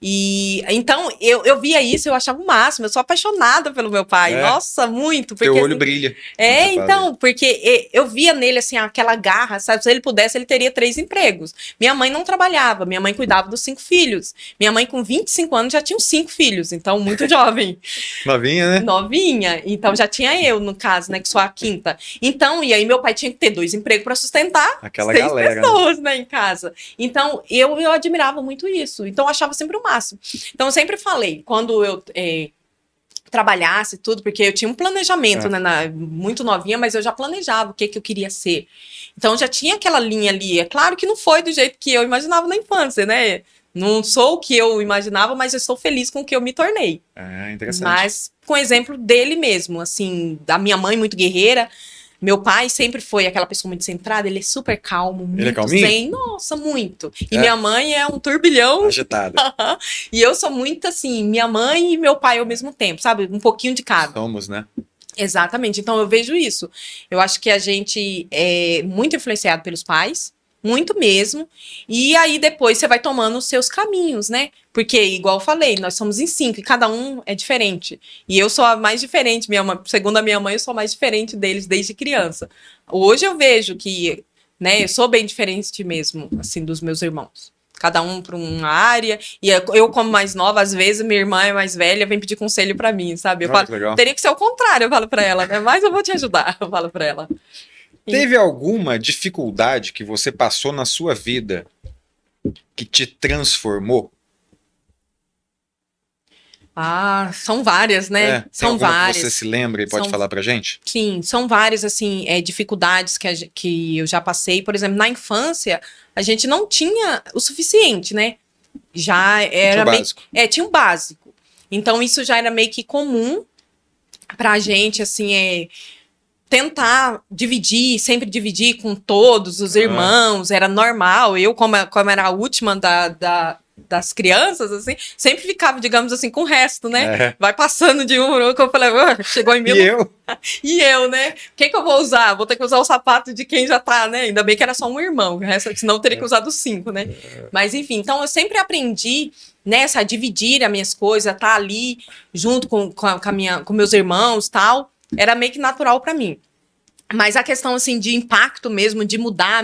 E então eu via isso, eu achava o máximo. Eu sou apaixonada pelo meu pai. É. Nossa, muito. Porque, Teu olho assim, brilha. é, Você fala então, porque eu via nele, assim, aquela garra, sabe? Se ele pudesse, ele teria 3 empregos. Minha mãe não trabalhava, minha mãe cuidava dos 5 filhos. Minha mãe, com 25 anos, já tinha os 5 filhos, então, muito jovem. novinha, né? Novinha, então já tinha eu, no caso, né, que sou a quinta. Então, e aí meu pai tinha que ter 2 empregos para sustentar Aquela 6 galera, né? pessoas, né, em casa. Então, eu admirava muito isso. Então, eu achava sempre o máximo. Então, eu sempre falei, quando eu trabalhasse tudo, porque eu tinha um planejamento, né, muito novinha, mas eu já planejava o que eu queria ser. Então, já tinha aquela linha ali. É claro que não foi do jeito que eu imaginava na infância, né? Não sou o que eu imaginava, mas eu estou feliz com o que eu me tornei. Interessante. Mas com exemplo dele mesmo, assim, da minha mãe muito guerreira. Meu pai sempre foi aquela pessoa muito centrada, ele é super calmo, muito Ele é calminho? zen, nossa, muito. E minha mãe é um turbilhão. Agitada. E eu sou muito assim, minha mãe e meu pai ao mesmo tempo, sabe? Um pouquinho de cada. Somos, né? Exatamente. Então eu vejo isso. Eu acho que a gente é muito influenciado pelos pais, muito mesmo. E aí depois você vai tomando os seus caminhos, né? Porque, igual eu falei, nós somos em 5 e cada um é diferente. E eu sou a mais diferente, segundo a minha mãe, eu ssou a mais diferente deles desde criança. Hoje eu vejo que, né, eu sou bem diferente mesmo, assim, dos meus irmãos. Cada um para uma área. E eu, como mais nova, às vezes minha irmã é mais velha, vem pedir conselho para mim, sabe? Eu Olha falo, que legal. teria que ser o contrário, eu falo para ela, né? Mas eu vou te ajudar, eu falo para ela. Teve alguma dificuldade que você passou na sua vida que te transformou? Ah, são várias, né? Tem São alguma que várias. você se lembra e pode São- falar pra gente? Sim, são várias, assim, dificuldades que eu já passei. Por exemplo, na infância, a gente não tinha o suficiente, né? Já Tinha era o meio... básico. tinha um básico. Então, isso já era meio que comum pra gente, assim, tentar dividir, sempre dividir com todos os irmãos, era normal. Eu, como era a última das crianças, assim, sempre ficava, digamos assim, com o resto, né? Vai passando de um por outro, eu falei, chegou em mim. E eu? E eu, né? O que eu vou usar? Vou ter que usar o sapato de quem já tá, né? Ainda bem que era só um irmão, senão eu teria que usar dos 5, né? Mas enfim, então eu sempre aprendi nessa a dividir as minhas coisas, a estar ali junto com meus irmãos, tal. Era meio que natural para mim. Mas a questão, assim, de impacto mesmo, de mudar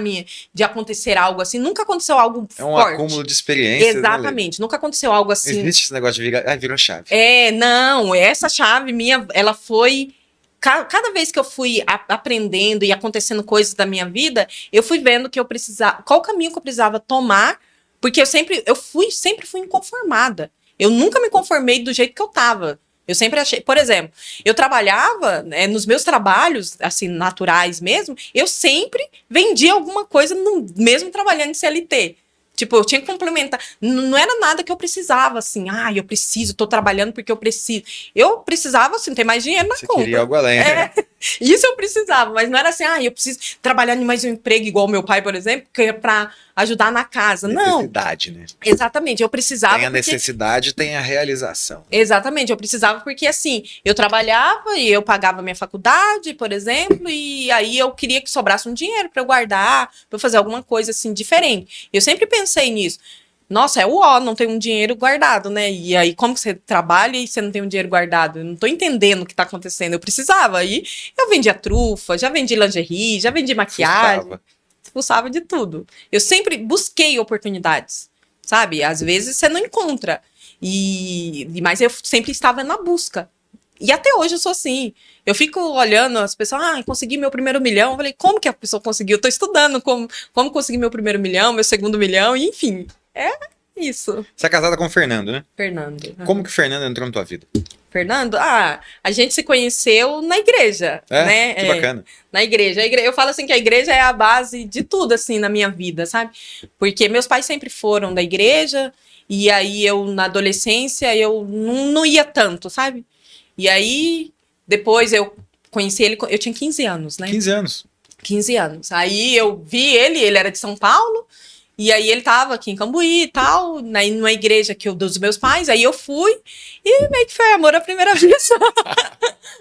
de acontecer algo assim, nunca aconteceu algo É um forte. acúmulo de experiências. Exatamente, nunca aconteceu algo Né, assim. existe esse negócio de virar. Ah, virou chave. Não, essa chave minha, ela foi. Cada vez que eu fui aprendendo e acontecendo coisas da minha vida, eu fui vendo que eu precisava. Qual caminho que eu precisava tomar, porque sempre fui inconformada. Eu nunca me conformei do jeito que eu tava. Eu sempre achei, por exemplo, eu trabalhava, né, nos meus trabalhos, assim, naturais mesmo, eu sempre vendia alguma coisa, mesmo trabalhando em CLT. Tipo, eu tinha que complementar. Não era nada que eu precisava, assim, eu preciso, tô trabalhando porque eu preciso. Eu precisava, assim, ter mais dinheiro na Você conta. queria algo além. Isso eu precisava, mas não era assim, eu preciso trabalhar em mais um emprego, igual meu pai, por exemplo, que é pra ajudar na casa. Não. Necessidade, né? Exatamente, eu precisava. Tem a necessidade, tem a realização. Exatamente, eu precisava porque, assim, eu trabalhava e eu pagava minha faculdade, por exemplo, e aí eu queria que sobrasse um dinheiro para eu guardar, para eu fazer alguma coisa, assim, diferente. Eu sempre pensei nisso. Nossa, não tem um dinheiro guardado, né? E aí, como que você trabalha e você não tem um dinheiro guardado? Eu não tô entendendo o que tá acontecendo. Eu precisava. Aí, eu vendia trufa, já vendi lingerie, já vendi maquiagem. Expulsava de tudo. Eu sempre busquei oportunidades, sabe? Às vezes você não encontra. Mas eu sempre estava na busca. E até hoje eu sou assim. Eu fico olhando as pessoas, consegui meu primeiro 1 milhão. Eu falei, como que a pessoa conseguiu? Eu tô estudando como conseguir meu primeiro 1 milhão, meu segundo 1 milhão, e enfim. É isso. Você é casada com o Fernando, né? Fernando. Como que o Fernando entrou na tua vida? Fernando? A gente se conheceu na igreja, né? Que bacana. Na igreja. Eu falo assim que a igreja é a base de tudo, assim, na minha vida, sabe? Porque meus pais sempre foram da igreja, e aí eu, na adolescência, eu não ia tanto, sabe? E aí, depois eu conheci ele, eu tinha 15 anos, né? 15 anos. 15 anos. Aí eu vi ele era de São Paulo, e aí ele tava aqui em Cambuí e tal, numa igreja dos meus pais, aí eu fui, e meio que foi amor à primeira vista.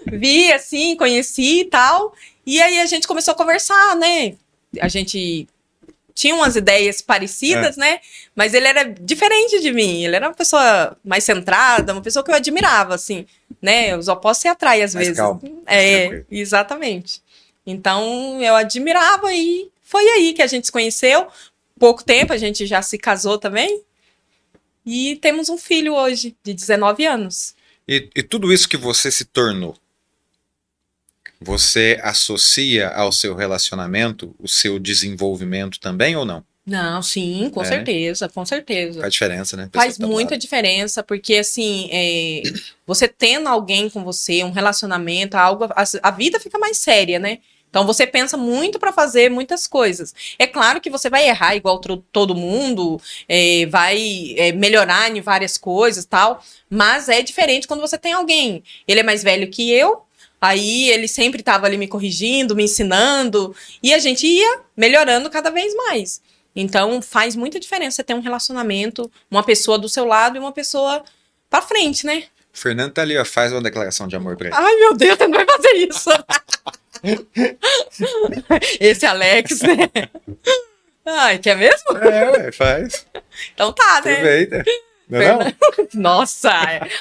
Vi, assim, conheci e tal, e aí a gente começou a conversar, né? A gente tinha umas ideias parecidas, né? Mas ele era diferente de mim. Ele era uma pessoa mais centrada, uma pessoa que eu admirava, assim, né? Os opostos se atraem às Mais vezes. calmo. Exatamente. Então, eu admirava e foi aí que a gente se conheceu. Pouco tempo, a gente já se casou também. E temos um filho hoje, de 19 anos. E tudo isso que você se tornou, você associa ao seu relacionamento o seu desenvolvimento também ou não? Não, sim, com certeza, com certeza. Faz diferença, né? A pessoa Faz tá do muita lado. diferença, porque assim, você tendo alguém com você, um relacionamento, algo, a vida fica mais séria, né? Então você pensa muito para fazer muitas coisas. É claro que você vai errar igual todo mundo, vai melhorar em várias coisas, tal, mas é diferente quando você tem alguém. Ele é mais velho que eu, aí ele sempre estava ali me corrigindo, me ensinando, e a gente ia melhorando cada vez mais. Então faz muita diferença você ter um relacionamento, uma pessoa do seu lado e uma pessoa pra frente, né? O Fernando tá ali, ó, faz uma declaração de amor pra ele. Ai, meu Deus, você não vai fazer isso. Esse Alex, né? Ai, quer mesmo? Ué, faz. Então tá, né? Aproveita. Não é não? Nossa,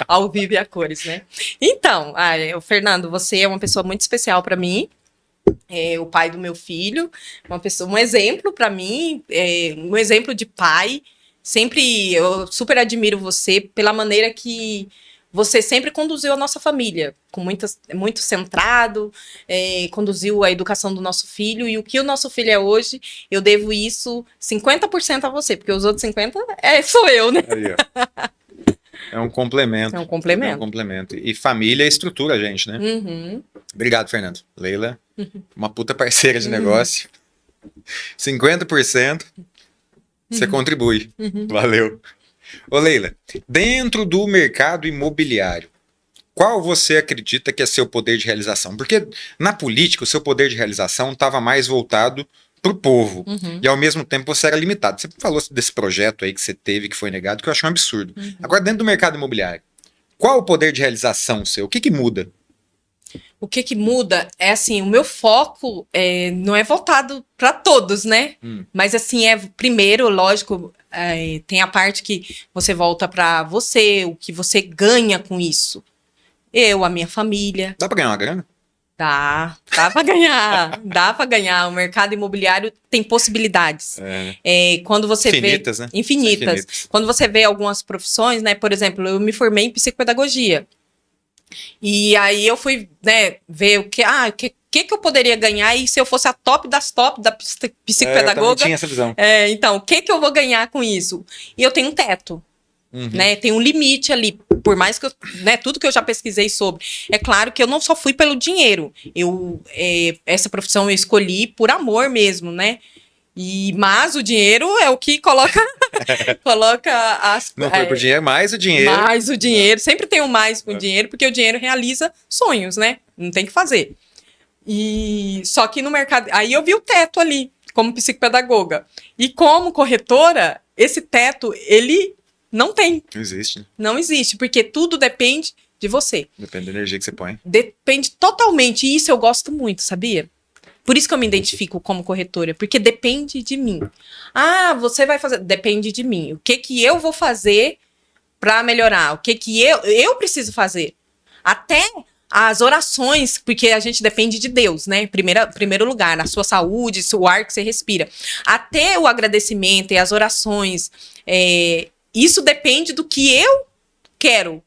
ao vivo e a cores, né? Então, o Fernando, você é uma pessoa muito especial pra mim. O pai do meu filho, uma pessoa, um exemplo pra mim, um exemplo de pai. Sempre, eu super admiro você pela maneira que você sempre conduziu a nossa família, com muito centrado, conduziu a educação do nosso filho, e o que o nosso filho é hoje, eu devo isso 50% a você, porque os outros 50% sou eu, né? Aí, ó. É um complemento. É um complemento. É um complemento. E família estrutura a gente, né? Uhum. Obrigado, Fernando. Leila, uma puta parceira de negócio. 50% você contribui. Valeu. Ô, Leila, dentro do mercado imobiliário, qual você acredita que é seu poder de realização? Porque na política, o seu poder de realização estava mais voltado para o povo. E ao mesmo tempo você era limitado. Você falou desse projeto aí que você teve, que foi negado, que eu achei um absurdo. Agora, dentro do mercado imobiliário, qual o poder de realização seu? O que que muda? O que muda é assim, o meu foco não é voltado para todos, né? Mas assim, primeiro, lógico, tem a parte que você volta para você, o que você ganha com isso. Eu, a minha família. Dá para ganhar uma grana? Dá para ganhar, dá para ganhar. O mercado imobiliário tem possibilidades. Quando você Infinitas, vê, né? infinitas. Quando você vê algumas profissões, né? Por exemplo, eu me formei em psicopedagogia. E aí eu fui, né, ver o que eu poderia ganhar e se eu fosse a top das top da psicopedagoga. Eu também tinha essa visão. Então, o que eu vou ganhar com isso? E eu tenho um teto. Né, tem um limite ali, por mais que tudo que eu já pesquisei sobre. É claro que eu não só fui pelo dinheiro. Essa profissão eu escolhi por amor mesmo, né? Mas o dinheiro é o que coloca as... Não foi por dinheiro, mais o dinheiro. Mais o dinheiro. Sempre tem um mais com o dinheiro, porque o dinheiro realiza sonhos, né? Não tem o que fazer. Só que no mercado... Aí eu vi o teto ali, como psicopedagoga. E como corretora, esse teto, ele não tem. Não existe, né? Não existe, porque tudo depende de você. Depende da energia que você põe. Depende totalmente. E isso eu gosto muito, sabia? Por isso que eu me identifico como corretora, porque depende de mim. Você vai fazer... Depende de mim. O que eu vou fazer para melhorar? O que eu preciso fazer? Até as orações, porque a gente depende de Deus, né? Primeiro lugar, na sua saúde, o ar que você respira. Até o agradecimento e as orações, isso depende do que eu quero.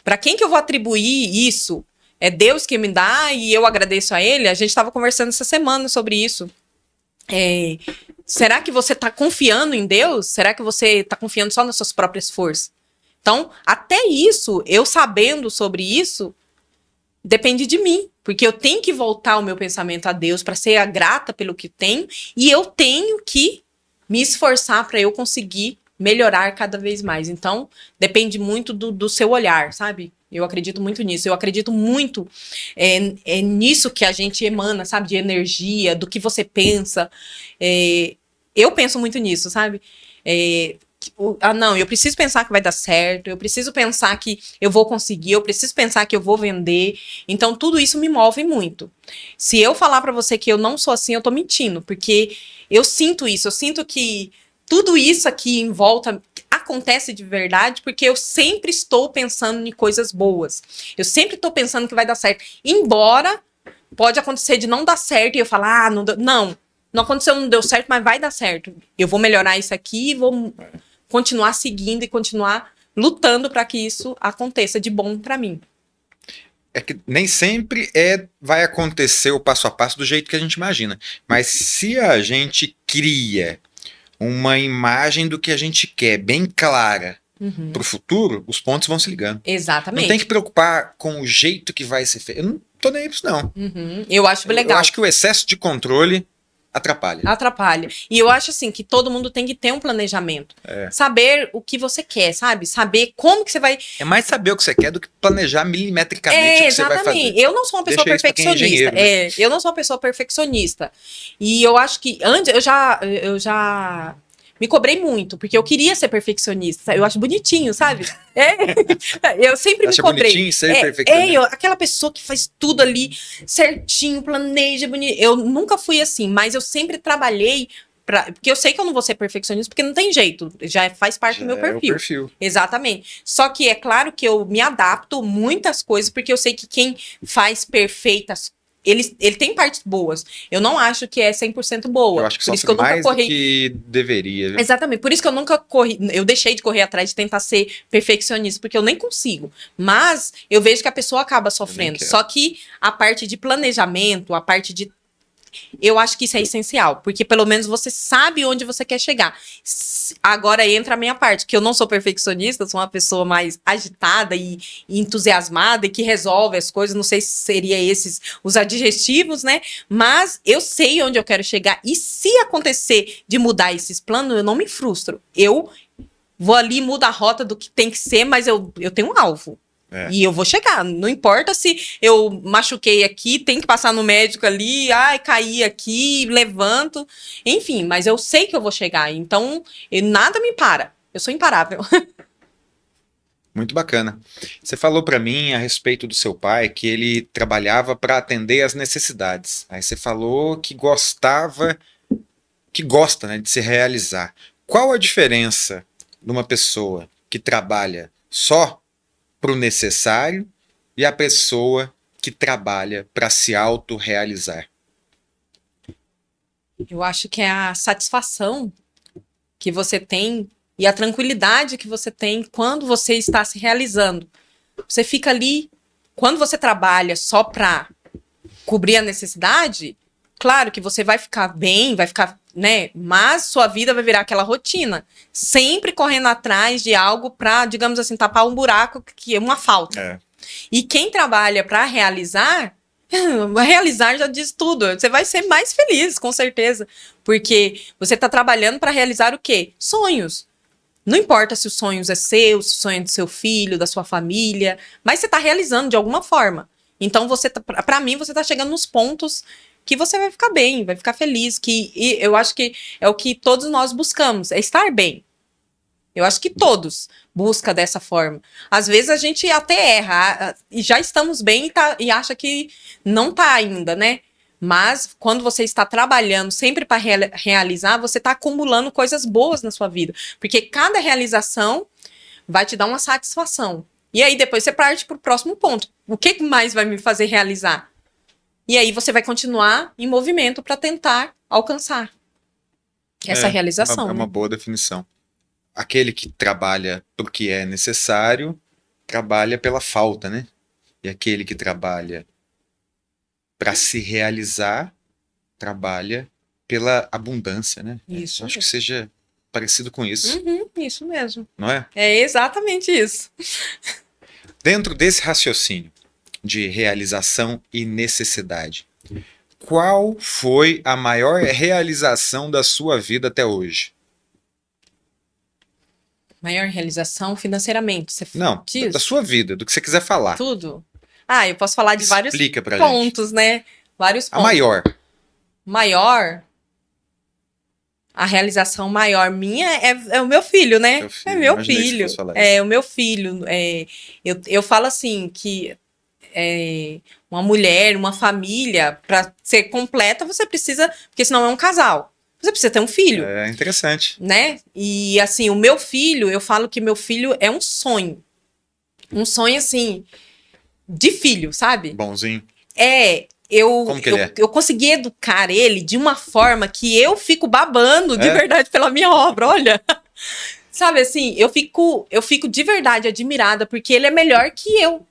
Para quem que eu vou atribuir isso? É Deus que me dá e eu agradeço a Ele? A gente estava conversando essa semana sobre isso. Será que você está confiando em Deus? Será que você está confiando só nas suas próprias forças? Então, até isso, eu sabendo sobre isso, depende de mim. Porque eu tenho que voltar o meu pensamento a Deus para ser grata pelo que tenho. E eu tenho que me esforçar para eu conseguir melhorar cada vez mais. Então, depende muito do seu olhar, sabe? Eu acredito muito nisso. Eu acredito muito nisso que a gente emana, sabe? De energia, do que você pensa. Eu penso muito nisso, sabe? Não, eu preciso pensar que vai dar certo, eu preciso pensar que eu vou conseguir, eu preciso pensar que eu vou vender. Então, tudo isso me move muito. Se eu falar pra você que eu não sou assim, eu tô mentindo, porque eu sinto isso, eu sinto que tudo isso aqui em volta acontece de verdade, porque eu sempre estou pensando em coisas boas. Eu sempre estou pensando que vai dar certo. Embora pode acontecer de não dar certo e eu falar, não deu. Não aconteceu, não deu certo, mas vai dar certo. Eu vou melhorar isso aqui e vou continuar seguindo e continuar lutando para que isso aconteça de bom para mim. É que nem sempre vai acontecer o passo a passo do jeito que a gente imagina. Mas se a gente cria uma imagem do que a gente quer bem clara para o futuro, os pontos vão se ligando. Exatamente. Não tem que preocupar com o jeito que vai ser feito. Eu não tô nem aí pra isso, não. Eu acho legal. Eu acho que o excesso de controle atrapalha. Atrapalha. E eu acho assim que todo mundo tem que ter um planejamento. Saber o que você quer, sabe? Saber como que você vai. É mais saber o que você quer do que planejar milimetricamente o que você vai fazer. Eu não sou uma pessoa perfeccionista. Eu não sou uma pessoa perfeccionista. E eu acho que antes eu já me cobrei muito, porque eu queria ser perfeccionista. Eu acho bonitinho, sabe? Eu sempre me cobrei. Bonitinho ser perfeccionista. Aquela pessoa que faz tudo ali certinho, planeja, bonito. Eu nunca fui assim, mas eu sempre trabalhei porque eu sei que eu não vou ser perfeccionista, porque não tem jeito, já faz parte do meu perfil. É o perfil. Exatamente. Só que é claro que eu me adapto muitas coisas, porque eu sei que quem faz perfeitas ele tem partes boas. Eu não acho que é 100% boa. Eu acho que por isso que eu nunca mais corri. Do que deveria. Viu? Exatamente. Por isso que eu nunca corri. Eu deixei de correr atrás de tentar ser perfeccionista, porque eu nem consigo. Mas eu vejo que a pessoa acaba sofrendo. Só que a parte de planejamento, a parte de. Eu acho que isso é essencial, porque pelo menos você sabe onde você quer chegar. Agora entra a minha parte, que eu não sou perfeccionista, sou uma pessoa mais agitada e entusiasmada e que resolve as coisas. Não sei se seria esses os adjetivos, né? Mas eu sei onde eu quero chegar. E se acontecer de mudar esses planos, eu não me frustro. Eu vou ali, mudo a rota do que tem que ser, mas eu tenho um alvo. E eu vou chegar. Não importa se eu machuquei aqui, tem que passar no médico ali, caí aqui, levanto. Enfim, mas eu sei que eu vou chegar. Então, nada me para. Eu sou imparável. Muito bacana. Você falou para mim a respeito do seu pai que ele trabalhava para atender às necessidades. Aí você falou que gosta, né, de se realizar. Qual a diferença de uma pessoa que trabalha só para o necessário e a pessoa que trabalha para se autorrealizar? Eu acho que é a satisfação que você tem e a tranquilidade que você tem quando você está se realizando. Você fica ali, quando você trabalha só para cobrir a necessidade, claro que você vai ficar bem, vai ficar, né? Mas sua vida vai virar aquela rotina, sempre correndo atrás de algo para, digamos assim, tapar um buraco que é uma falta. E quem trabalha para realizar já diz tudo. Você vai ser mais feliz, com certeza, porque você está trabalhando para realizar o quê? Sonhos. Não importa se os sonhos é seu, se o sonho é do seu filho, da sua família, mas você está realizando de alguma forma. Então, para mim, você está chegando nos pontos que você vai ficar bem, vai ficar feliz. E eu acho que é o que todos nós buscamos, é estar bem. Eu acho que todos buscam dessa forma. Às vezes a gente até erra e já estamos bem e acha que não está ainda, né? Mas quando você está trabalhando sempre para realizar, você está acumulando coisas boas na sua vida. Porque cada realização vai te dar uma satisfação. E aí depois você parte para o próximo ponto. O que mais vai me fazer realizar? E aí você vai continuar em movimento para tentar alcançar essa realização. É uma boa definição. Aquele que trabalha pro que é necessário, trabalha pela falta, né? E aquele que trabalha para se realizar, trabalha pela abundância, né? Isso. Acho que seja parecido com isso. Isso mesmo. Não é? É exatamente isso. Dentro desse raciocínio de realização e necessidade, qual foi a maior realização da sua vida até hoje? Maior realização financeiramente? Não, da sua vida, do que você quiser falar. Tudo? Eu posso falar de vários pontos, né? Vários pontos. A maior? Maior? A realização maior minha é o meu filho, né? Seu filho, É meu imaginei que você filho. fosse falar É isso. o meu filho. Eu falo assim que uma mulher, uma família, para ser completa, você precisa, porque senão é um casal. Você precisa ter um filho, É interessante. né? E assim, o meu filho, eu falo que meu filho é um sonho. Um sonho assim de filho, sabe? Bonzinho. Eu, Como que ele é? eu consegui educar ele de uma forma que eu fico babando de É? verdade pela minha obra, olha. Sabe assim, eu fico de verdade admirada porque ele é melhor que eu.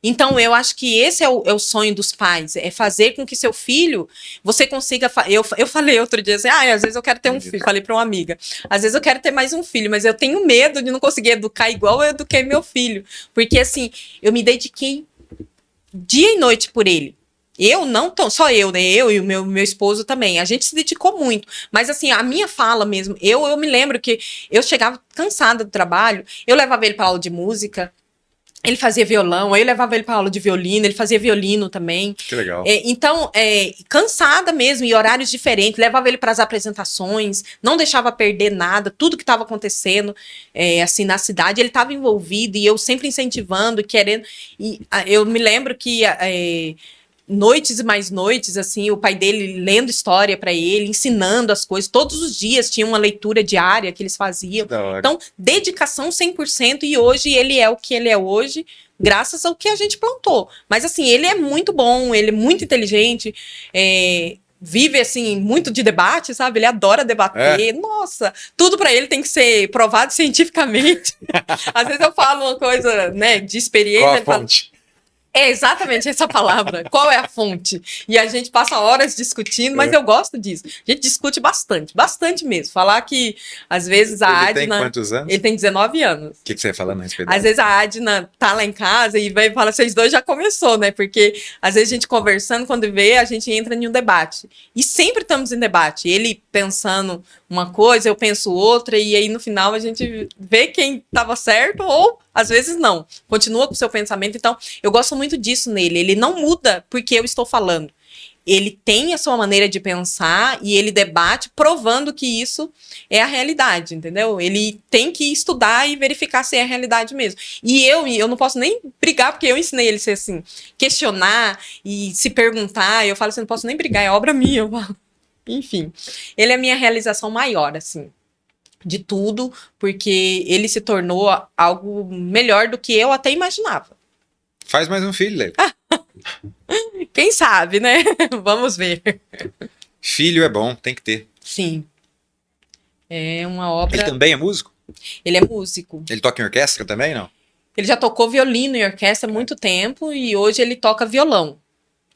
Então, eu acho que esse é o sonho dos pais, é fazer com que seu filho, você consiga... Eu falei outro dia assim, às vezes eu quero ter um Bonito. filho, falei para uma amiga, às vezes eu quero ter mais um filho, mas eu tenho medo de não conseguir educar igual eu eduquei meu filho, porque assim, eu me dediquei dia e noite por ele. Eu não tô, só eu, né? Eu e o meu esposo também. A gente se dedicou muito. Mas assim, a minha fala mesmo, eu me lembro que eu chegava cansada do trabalho, eu levava ele para aula de música, ele fazia violão, aí eu levava ele para aula de violino, ele fazia violino também. Que legal. Então, cansada mesmo, e horários diferentes, levava ele para as apresentações, não deixava perder nada, tudo que estava acontecendo assim na cidade, ele estava envolvido e eu sempre incentivando e querendo. E eu me lembro que noites e mais noites, assim, o pai dele lendo história para ele, ensinando as coisas. Todos os dias tinha uma leitura diária que eles faziam. Da hora. Então, dedicação 100% e hoje ele é o que ele é hoje, graças ao que a gente plantou. Mas, assim, ele é muito bom, ele é muito inteligente, vive, assim, muito de debate, sabe? Ele adora debater. Nossa, tudo para ele tem que ser provado cientificamente. Às vezes eu falo uma coisa, né, de experiência. Qual a ele fala, fonte? é exatamente essa palavra. Qual é a fonte? E a gente passa horas discutindo, mas eu gosto disso. A gente discute bastante, bastante mesmo. Falar que, às vezes, a Ele tem Adna... quantos anos? Ele tem 19 anos. O que você ia falar na respeito? Às vezes a Adna tá lá em casa e vai falar, vocês dois já começou, né? Porque às vezes a gente conversando, quando vê, a gente entra em um debate. E sempre estamos em debate. Ele pensando uma coisa, eu penso outra, e aí no final a gente vê quem estava certo ou às vezes não. Continua com o seu pensamento. Então, eu gosto muito disso nele. Ele não muda porque eu estou falando. Ele tem a sua maneira de pensar e ele debate provando que isso é a realidade, entendeu? Ele tem que estudar e verificar se é a realidade mesmo. E eu não posso nem brigar, porque eu ensinei ele a ser assim, questionar e se perguntar. Eu falo assim, não posso nem brigar, é obra minha. Eu falo. Enfim, ele é a minha realização maior, assim, de tudo, porque ele se tornou algo melhor do que eu até imaginava. Faz mais um filho, Leila. Quem sabe, né? Vamos ver. Filho é bom, tem que ter. Sim. É uma obra... Ele também é músico? Ele é músico. Ele toca em orquestra também, não? Ele já tocou violino em orquestra há muito tempo e hoje ele toca violão.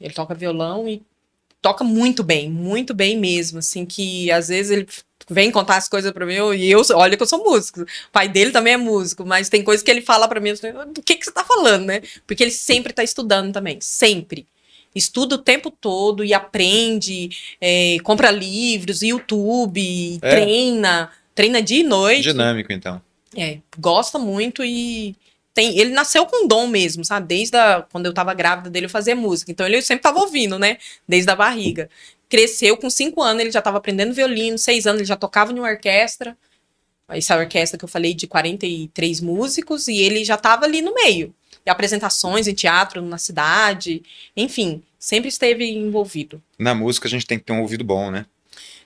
Ele toca violão e toca muito bem mesmo, assim, que às vezes ele vem contar as coisas pra mim e olha que eu sou músico. O pai dele também é músico, mas tem coisas que ele fala pra mim, do que você tá falando, né? Porque ele sempre tá estudando também, sempre. Estuda o tempo todo e aprende, compra livros, YouTube, treina dia e noite. Dinâmico, então. Gosta muito e ele nasceu com dom mesmo, sabe? Desde quando eu tava grávida dele, eu fazia música. Então ele sempre tava ouvindo, né? Desde a barriga. Cresceu com 5 anos, ele já tava aprendendo violino, 6 anos ele já tocava em uma orquestra. Essa orquestra que eu falei de 43 músicos, e ele já tava ali no meio. E apresentações em teatro na cidade, enfim, sempre esteve envolvido. Na música a gente tem que ter um ouvido bom, né?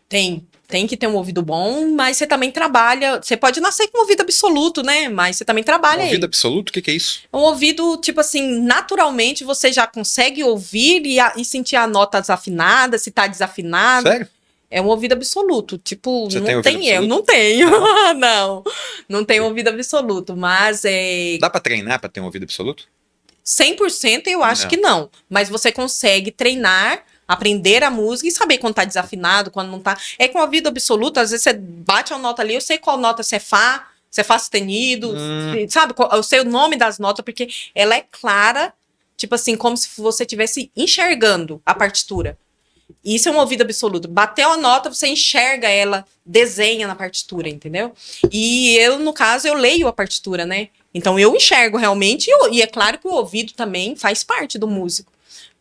Tem que ter um ouvido bom, mas você também trabalha. Você pode nascer com um ouvido absoluto, né? Mas você também trabalha Ouvido aí. absoluto? O que é isso? Um ouvido, tipo assim, naturalmente você já consegue ouvir e sentir a nota desafinada, se tá desafinado. Sério? É um ouvido absoluto. Tipo, Você não tem ouvido tem eu, absoluto? não tenho. Não tenho ouvido absoluto, mas Dá pra treinar pra ter um ouvido absoluto? 100% eu acho que não. Mas você consegue treinar, aprender a música e saber quando tá desafinado, quando não tá. É com ouvido absoluto, às vezes você bate a nota ali, eu sei qual nota se é Fá sustenido, sabe? Eu sei o nome das notas, porque ela é clara, tipo assim, como se você estivesse enxergando a partitura. Isso é um ouvido absoluto. Bateu a nota, você enxerga ela, desenha na partitura, entendeu? E eu, no caso, eu leio a partitura, né? Então eu enxergo realmente, e é claro que o ouvido também faz parte do músico.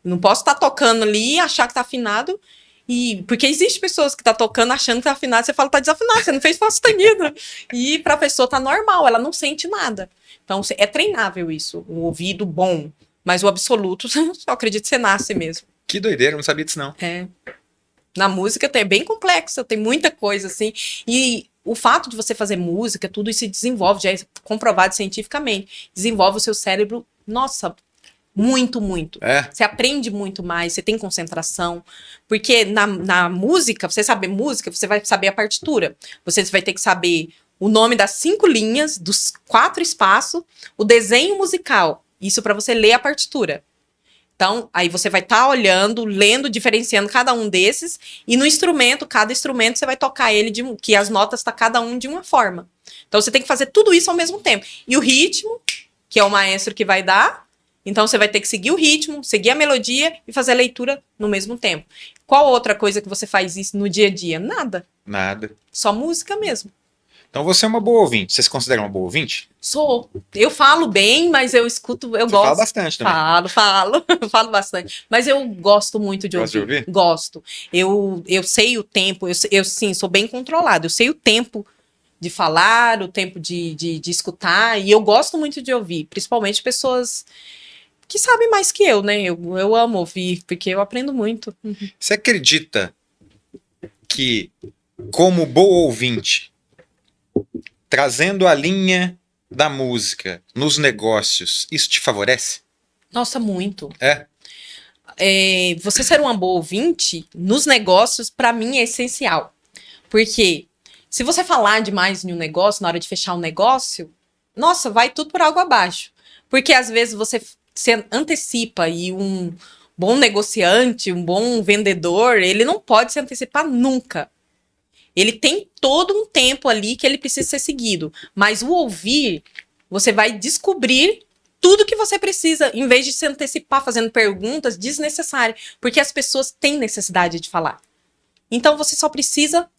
Não posso estar tocando ali, achar que tá afinado E porque existe pessoas que tá tocando achando que tá afinado, você fala, tá desafinado, você não fez fá sustenido. E pra pessoa tá normal, ela não sente nada. Então é treinável isso, o ouvido bom. Mas o absoluto, só acredito que você nasce mesmo. Que doideira, eu não sabia disso não. É. Na música é bem complexa, tem muita coisa assim. E o fato de você fazer música, tudo isso se desenvolve, já é comprovado cientificamente. Desenvolve o seu cérebro, nossa, muito, muito. É. Você aprende muito mais, você tem concentração. Porque na música, você saber música, você vai saber a partitura. Você vai ter que saber o nome das 5 linhas, dos 4 espaços, o desenho musical. Isso para você ler a partitura. Então, aí você vai estar olhando, lendo, diferenciando cada um desses, e no instrumento, cada instrumento, você vai tocar ele, que as notas tá cada um de uma forma. Então, você tem que fazer tudo isso ao mesmo tempo. E o ritmo, que é o maestro que vai dar, então você vai ter que seguir o ritmo, seguir a melodia e fazer a leitura no mesmo tempo. Qual outra coisa que você faz isso no dia a dia? Nada. Nada. Só música mesmo. Então você é uma boa ouvinte. Você se considera uma boa ouvinte? Sou. Eu falo bem, mas eu escuto, eu Você gosto. fala bastante também. Falo bastante. Mas eu gosto muito de Gosta de ouvir. ouvir? Gosto. Eu sei o tempo, eu sim, sou bem controlada. Eu sei o tempo de falar, o tempo de escutar, e eu gosto muito de ouvir, principalmente pessoas que sabem mais que eu, né? Eu amo ouvir, porque eu aprendo muito. Você acredita que, como boa ouvinte, trazendo a linha da música nos negócios, isso te favorece? Nossa, muito. É? Você ser uma boa ouvinte nos negócios, para mim, é essencial. Porque se você falar demais em um negócio, na hora de fechar um negócio, nossa, vai tudo por água abaixo. Porque às vezes você se antecipa e um bom negociante, um bom vendedor, ele não pode se antecipar nunca. Ele tem todo um tempo ali que ele precisa ser seguido. Mas o ouvir, você vai descobrir tudo que você precisa, em vez de se antecipar fazendo perguntas desnecessárias. Porque as pessoas têm necessidade de falar. Então você só precisa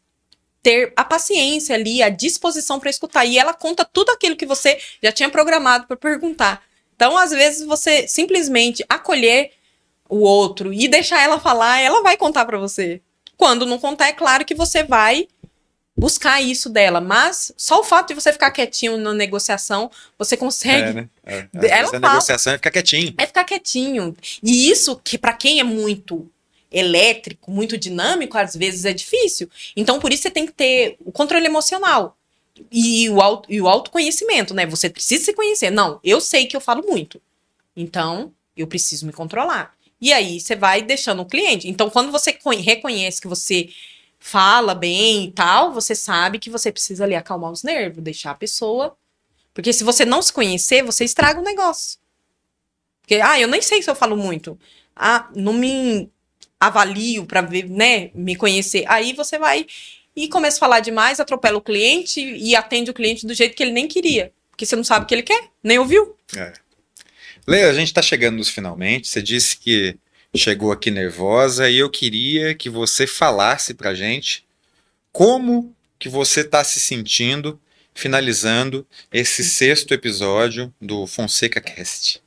ter a paciência ali, a disposição para escutar. E ela conta tudo aquilo que você já tinha programado para perguntar. Então, às vezes, você simplesmente acolher o outro e deixar ela falar, ela vai contar para você. Quando não contar, é claro que você vai buscar isso dela. Mas só o fato de você ficar quietinho na negociação, você consegue. né? Às Ela vezes a fala. negociação é ficar quietinho. É ficar quietinho. E isso, que para quem é muito elétrico, muito dinâmico, às vezes é difícil. Então, por isso você tem que ter o controle emocional e o autoconhecimento, né? Você precisa se conhecer. Não, eu sei que eu falo muito. Então, eu preciso me controlar. E aí, você vai deixando o cliente. Então, quando você reconhece que você fala bem e tal, você sabe que você precisa ali acalmar os nervos, deixar a pessoa. Porque se você não se conhecer, você estraga o negócio. Porque, eu nem sei se eu falo muito. Não me avalio para ver, né, me conhecer. Aí você vai e começa a falar demais, atropela o cliente e atende o cliente do jeito que ele nem queria. Porque você não sabe o que ele quer, nem ouviu. Leia, a gente está chegando nos finalmente. Você disse que chegou aqui nervosa e eu queria que você falasse pra gente como que você está se sentindo finalizando esse 6º episódio do Fonseca Cast.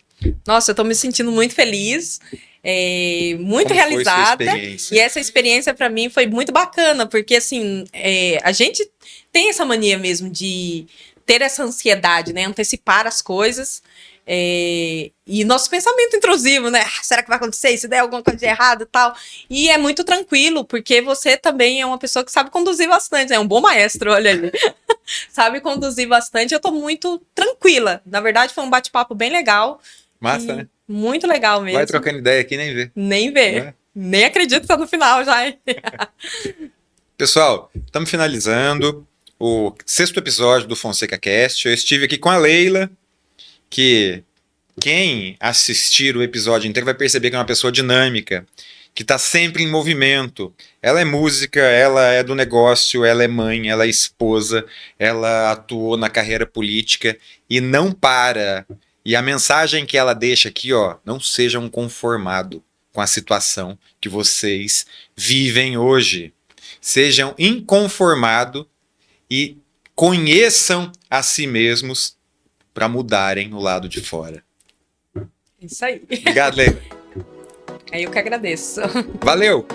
Nossa, eu tô me sentindo muito feliz, muito Como foi sua realizada. experiência? E essa experiência para mim foi muito bacana, porque assim, a gente tem essa mania mesmo de ter essa ansiedade, né? Antecipar as coisas. E nosso pensamento intrusivo, né? Será que vai acontecer? Se der alguma coisa de errado e tal. E é muito tranquilo, porque você também é uma pessoa que sabe conduzir bastante. É um bom maestro, olha ali. Sabe conduzir bastante. Eu tô muito tranquila. Na verdade, foi um bate-papo bem legal. Massa, né? Muito legal mesmo. Vai trocando ideia aqui, nem vê. Nem vê. É. Nem acredito que tá no final já, hein? Pessoal, estamos finalizando o 6º episódio do Fonseca Cast. Eu estive aqui com a Leila, que quem assistir o episódio inteiro vai perceber que é uma pessoa dinâmica, que está sempre em movimento. Ela é música, ela é do negócio, ela é mãe, ela é esposa, ela atuou na carreira política e não para. E a mensagem que ela deixa aqui, não sejam conformados com a situação que vocês vivem hoje. Sejam inconformados e conheçam a si mesmos para mudarem o lado de fora. Isso aí. Obrigado, Leila. Aí eu que agradeço. Valeu!